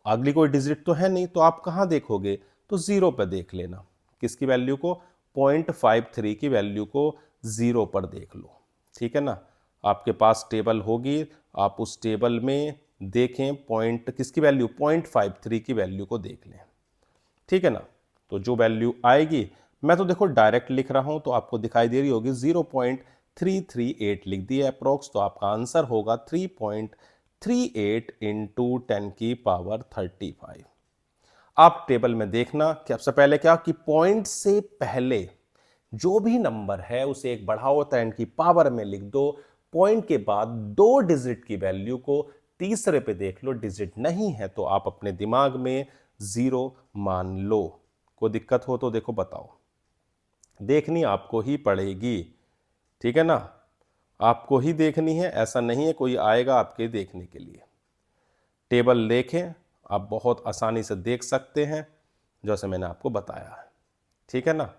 Speaker 1: अगली कोई डिजिट तो है नहीं, तो आप कहां देखोगे, तो जीरो पर देख लेना। किसकी वैल्यू को, 0.53 की वैल्यू को जीरो पर देख लो। ठीक है ना। आपके पास टेबल होगी, आप उस टेबल में देखें पॉइंट किसकी वैल्यू, 0.53 की वैल्यू को देख लें। ठीक है ना। तो जो वैल्यू आएगी, मैं तो देखो डायरेक्ट लिख रहा हूं तो आपको दिखाई दे रही होगी, 0.338 लिख दिया अप्रोक्स। तो आपका आंसर होगा 3.38 इंटू 10 की पावर 35। आप टेबल में देखना कि सबसे पहले क्या, कि पॉइंट से पहले जो भी नंबर है उसे एक बढ़ाओ 10 की पावर में लिख दो। पॉइंट के बाद दो डिजिट की वैल्यू को तीसरे पे देख लो, डिजिट नहीं है तो आप अपने दिमाग में जीरो मान लो। कोई दिक्कत हो तो देखो बताओ, देखनी आपको ही पड़ेगी। ठीक है ना, आपको ही देखनी है, ऐसा नहीं है कोई आएगा आपके देखने के लिए। टेबल देखें, आप बहुत आसानी से देख सकते हैं जैसे मैंने आपको बताया है। ठीक है ना।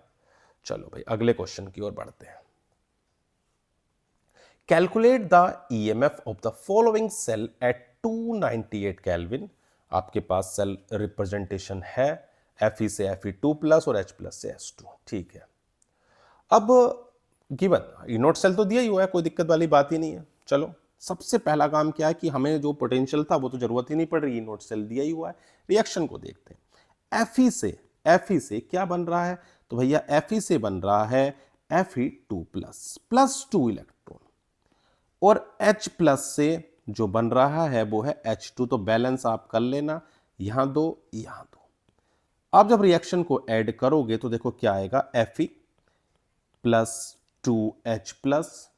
Speaker 1: चलो भाई अगले क्वेश्चन की ओर बढ़ते हैं। Calculate the EMF of the following cell at 298 kelvin. आपके पास सेल रिप्रेजेंटेशन है, Fe से Fe2 प्लस और H प्लस से H2। ठीक है, अब गिवन नोट सेल तो दिया ही हुआ है, कोई दिक्कत वाली बात ही नहीं है। चलो सबसे पहला काम क्या है कि हमें जो पोटेंशियल था वो तो जरूरत ही नहीं पड़ रही, नोट सेल दिया ही हुआ है। रिएक्शन को देखते हैं। Fe से क्या बन रहा है, तो भैया Fe से बन रहा है Fe2 प्लस प्लस 2 इलेक्ट्रॉन, और H प्लस से जो बन रहा है वो है H2। तो बैलेंस आप कर लेना, यहां दो यहां दो। आप जब रिएक्शन को ऐड करोगे तो देखो क्या आएगा, Fe plus 2H plus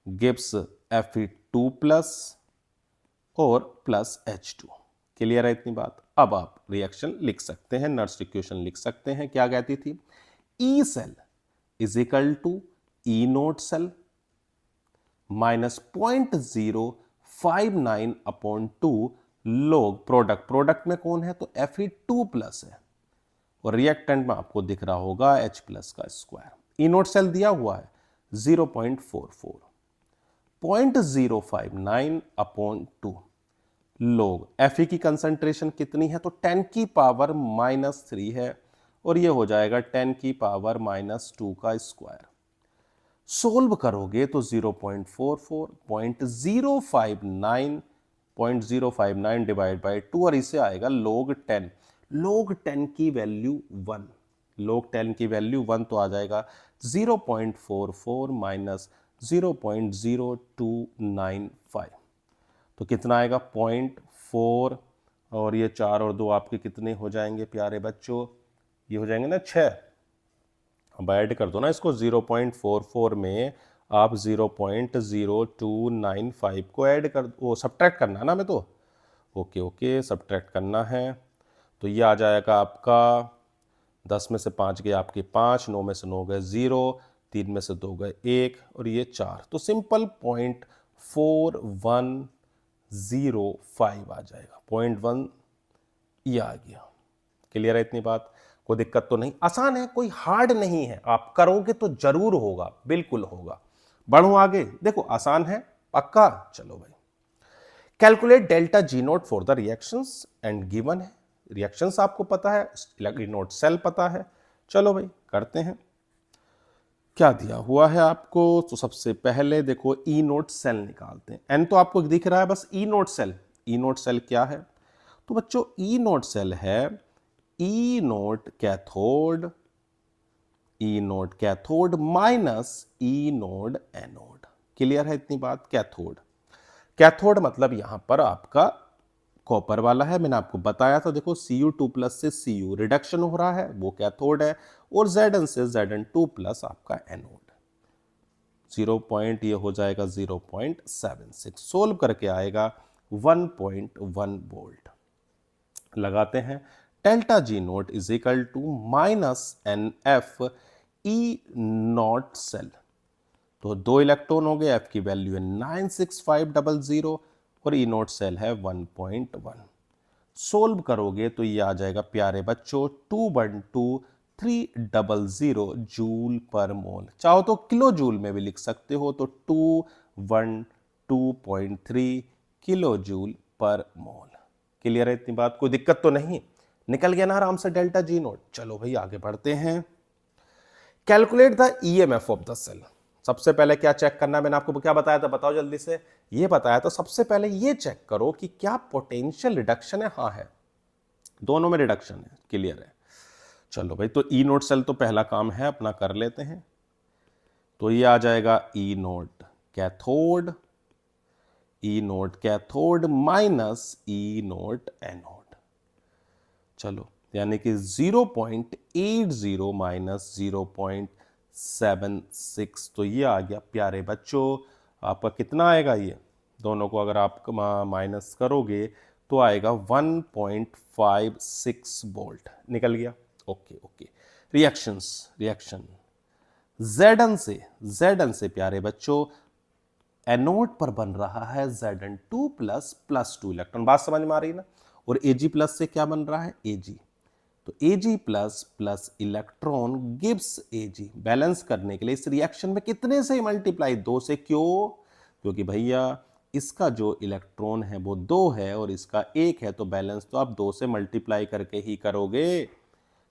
Speaker 1: gives Fe2 plus और प्लस H2। क्लियर है इतनी बात। अब आप रिएक्शन लिख सकते हैं, नर्स इक्वेशन लिख सकते हैं। क्या कहती थी, E cell is equal to E note cell minus 0.059 upon 2 log product में कौन है, तो Fe2 प्लस है और रिएक्टेंट में आपको दिख रहा होगा H प्लस का स्क्वायर। ई नोट सेल दिया हुआ है 0.44, 0.059 अपॉन 2 लोग Fe की कंसंट्रेशन कितनी है, तो 10 की पावर -3 है और ये हो जाएगा 10 की पावर -2 का स्क्वायर। सोल्व करोगे तो 0.44, 0.059 डिवाइड बाई 2 और इसे आएगा log 10। log 10 की वैल्यू 1, log 10 की वैल्यू 1 तो आ जाएगा 0.44 माइनस 0.0295, तो कितना आएगा 0.4 और ये 4 और 2 आपके कितने हो जाएंगे प्यारे बच्चों, ये हो जाएंगे ना 6। अब ऐड कर दो ना इसको, 0.44 में आप 0.0295 को ऐड कर, वो सब्ट्रैक्ट करना है ना हमें, तो ओके ओके सब्ट्रैक्ट करना है। तो ये आ जाएगा आपका 10 में से 5 गए आपके 5, 9 में से 9 गए 0, 3 में से 2 गए 1 और ये 4, तो सिंपल 0.4105 आ जाएगा। 0.1 ये आ गया। क्लियर है इतनी बात, कोई दिक्कत तो नहीं, आसान है, कोई हार्ड नहीं है, आप करोगे तो जरूर होगा, बिल्कुल होगा। बढ़ो आगे, देखो आसान है पक्का। चलो भाई, calculate delta G nought for the reactions and given है, रिएक्शंस आपको पता है, ई नोट सेल पता है। चलो भाई करते हैं, क्या दिया हुआ है आपको, तो सबसे पहले देखो ई नोट सेल निकालते हैं। एन तो आपको दिख रहा है बस, E note cell, E note cell क्या है, तो बच्चों ई नोट सेल है E naught cathode, E naught cathode minus E naught anode. Clear है इतनी बात, कैथोड, कैथोड मतलब यहां पर आपका कॉपर वाला है, मैंने आपको बताया था, देखो Cu2+ से Cu रिडक्शन हो रहा है, वो कैथोड है, और Zn से Zn2+ आपका एनोड। 0 पॉइंट ये हो जाएगा 0.76, सोल्व करके आएगा 1.1 वोल्ट। लगाते हैं, delta G nought is equal to minus n F E nought cell, तो 2 इलेक्ट्रॉन हो गए, एफ की वैल्यू है 96500 और ई नोट सेल है 1.1। सोल्व करोगे तो ये आ जाएगा प्यारे बच्चों 212,300 जूल पर मोल, चाहो तो किलो जूल में भी लिख सकते हो, तो 212.3 किलो जूल पर मोल। क्लियर है इतनी बात, कोई दिक्कत तो नहीं, निकल गया ना आराम से डेल्टा जी नोट। चलो भाई आगे बढ़ते हैं, calculate the EMF of the cell. सबसे पहले क्या चेक करना है, मैंने आपको क्या बताया था, बताओ जल्दी से, ये बताया तो सबसे पहले ये चेक करो कि क्या पोटेंशियल रिडक्शन है, हाँ है, दोनों में रिडक्शन है, क्लियर है। चलो भाई, तो ई नोट सेल तो पहला काम है अपना, कर लेते हैं। तो ये आ जाएगा E naught cathode, E naught cathode minus ई नोट एनोड। चलो, यानी कि 0.80 माइनस 0.76, तो ये आ गया प्यारे बच्चों आपका, कितना आएगा ये, दोनों को अगर आप माइनस करोगे तो आएगा 1.56 वोल्ट, निकल गया। ओके ओके, रिएक्शन Zn से प्यारे बच्चों एनोड पर बन रहा है Zn2+ +2 इलेक्ट्रॉन, बात समझ में आ रही है ना, और Ag+ से क्या बन रहा है, Ag, तो Ag+ electron gives Ag। Balance करने के लिए इस रिएक्शन में कितने से मल्टीप्लाई, 2 से, क्यों, क्योंकि भैया इसका जो इलेक्ट्रॉन है वो 2 है और इसका 1 है, तो बैलेंस तो आप 2 से मल्टीप्लाई करके ही करोगे।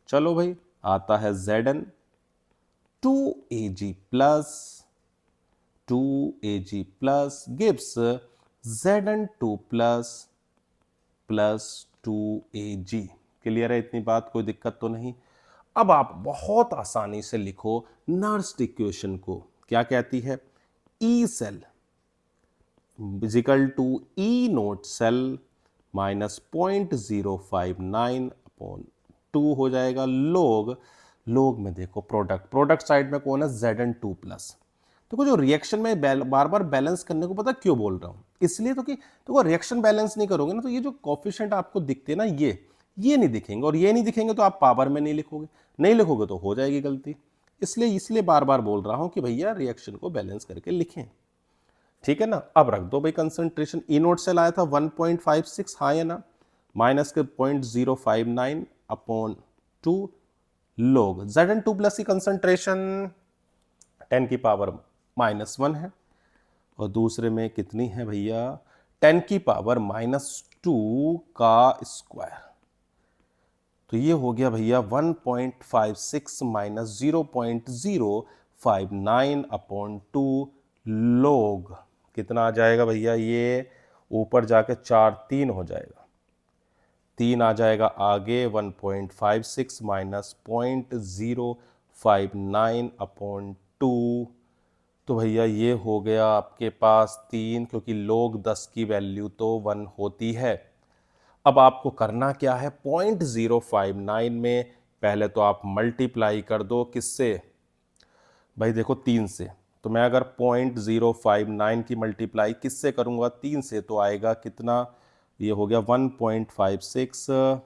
Speaker 1: चलो भाई, आता है Zn 2Ag+ gives Zn2+ +2Ag। Clear है इतनी बात, कोई दिक्कत तो नहीं। अब आप बहुत आसानी से लिखो नर्स्ट इक्वेशन को, क्या कहती है, E cell is equal to E note cell minus 0.059 upon 2 हो जाएगा, लोग में देखो प्रोडक्ट साइड में कौन है, Zn2+। तो जो रिएक्शन में बार बार बैलेंस करने को, पता क्यों बोल रहा हूं, इसलिए तो कि तो रिएक्शन बैलेंस नहीं करोगे ना, तो ये जो कोफिशिएंट आपको दिखते हैं ना, ये नहीं दिखेंगे, और ये नहीं दिखेंगे तो आप पावर में नहीं लिखोगे तो हो जाएगी गलती, इसलिए बार बार बोल रहा हूं कि भैया रिएक्शन को बैलेंस करके लिखें, ठीक है ना। अब रख दो भाई कंसंट्रेशन, ई नोट सेल आया था 1.56, हाँ या ना, माइनस के 0.059 अपॉन 2 लोग Zn2+ की कंसंट्रेशन 10 की पावर -1 है, और दूसरे में कितनी है भैया, 10 की पावर -2 का स्क्वायर। तो ये हो गया भैया 1.56 माइनस 0.059 अपॉन 2 लोग। कितना आ जाएगा भैया? ये ऊपर जाके 4 3 हो जाएगा, 3 आ जाएगा आगे, 1.56 माइनस 0.059 अपॉन 2। तो भैया ये हो गया आपके पास 3, क्योंकि लोग 10 की वैल्यू तो 1 होती है। अब आपको करना क्या है? 0.059 में पहले तो आप मल्टीप्लाई कर दो, किससे भाई? देखो 3 से। तो मैं अगर 0.059 की मल्टीप्लाई किससे करूंगा? 3 से, तो आएगा कितना? ये हो गया 1.56।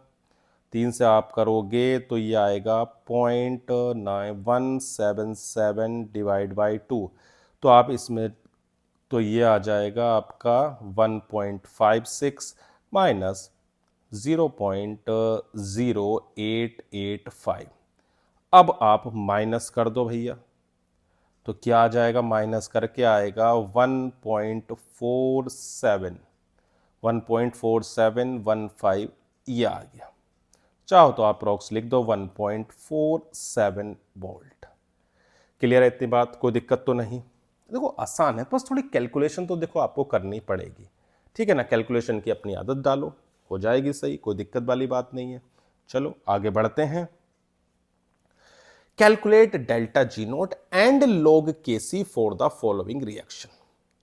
Speaker 1: 3 से आप करोगे तो ये आएगा 0.9177 डिवाइड बाई 2। तो आप इसमें, तो ये आ जाएगा आपका 1.56 माइनस 0.0885। अब आप माइनस कर दो भैया, तो क्या आ जाएगा? माइनस करके आएगा 1.4715, ये आ गया। चाहो तो आप अप्रॉक्स लिख दो 1.47 वोल्ट। क्लियर है इतनी बात? कोई दिक्कत तो नहीं? देखो आसान है, बस थोड़ी कैलकुलेशन तो देखो आपको करनी पड़ेगी, ठीक है ना? कैलकुलेशन की अपनी आदत डालो, हो जाएगी सही, कोई दिक्कत वाली बात नहीं है। चलो आगे बढ़ते हैं। Calculate delta G note and log के सी फॉर द फॉलोइंग रिएक्शन।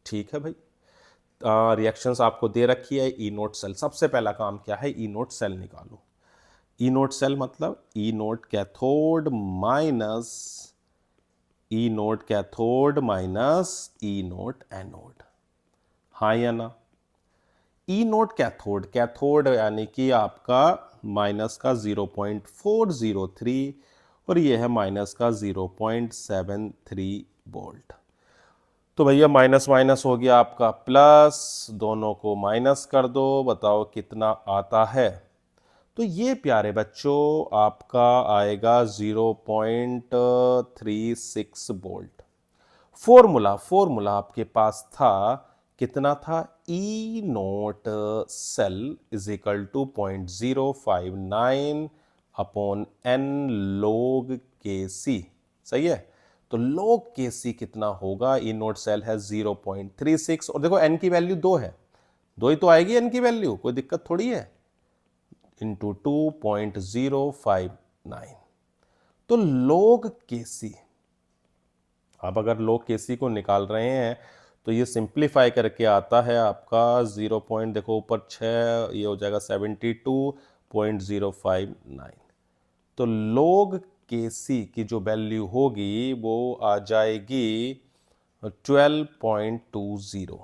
Speaker 1: ठीक है भाई, रिएक्शंस आपको दे रखी है। ई नोट सेल, सबसे पहला काम क्या है? ई नोट सेल निकालो। ई नोट सेल मतलब ई नोट कैथोड माइनस ई नोट कैथोड माइनस ई नोट एनोड, हाँ या ना? ई नोट कैथोड, कैथोड यानी कि आपका माइनस का 0.403 और ये है माइनस का 0.73 वोल्ट। तो भैया माइनस माइनस हो गया आपका प्लस, दोनों को माइनस कर दो, बताओ कितना आता है? तो ये प्यारे बच्चों आपका आएगा 0.36 वोल्ट। फॉर्मूला आपके पास था, कितना था? E note cell is equal to 0.059 upon N log K सी। सही है? तो लोग के सी कितना होगा? ई नोट सेल है 0.36 और देखो एन की वैल्यू 2 है, 2 ही तो आएगी एन की वैल्यू, कोई दिक्कत थोड़ी है, इंटू 2.059। तो लोग के सी, आप अगर लोग के सी को निकाल रहे हैं तो ये सिंप्लीफाई करके आता है आपका 0 पॉइंट, देखो ऊपर 6, ये हो जाएगा 72.059। तो लोग के सी की जो वैल्यू होगी वो आ जाएगी 12.20।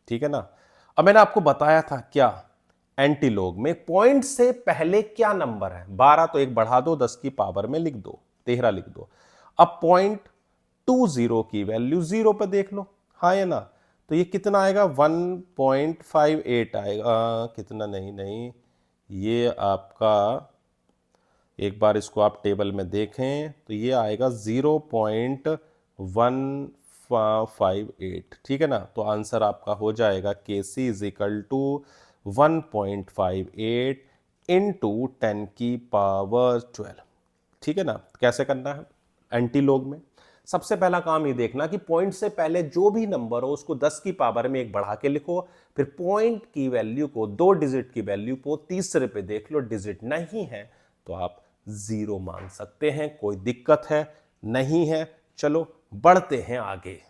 Speaker 1: ठीक है ना? अब मैंने आपको बताया था क्या, एंटी लोग में पॉइंट से पहले क्या नंबर है? 12, तो एक बढ़ा दो, 10 की पावर में लिख दो, 13 लिख दो। अब 0.20 की वैल्यू 0 पर देख लो, हाँ या ना? तो ये कितना आएगा? 1.58 आएगा, कितना, नहीं, ये आपका, एक बार इसको आप टेबल में देखें तो ये आएगा 0.158। ठीक है ना? तो आंसर आपका हो जाएगा के सी इज इक्वल टू 1.58 इंटू 10 की पावर 12। ठीक है ना? कैसे करना है एंटी लॉग में? सबसे पहला काम ये देखना कि पॉइंट से पहले जो भी नंबर हो उसको 10 की पावर में एक बढ़ा के लिखो, फिर पॉइंट की वैल्यू को, 2 डिजिट की वैल्यू को तीसरे पे देख लो, डिजिट नहीं है तो आप 0 मान सकते हैं, कोई दिक्कत है नहीं है। चलो बढ़ते हैं आगे।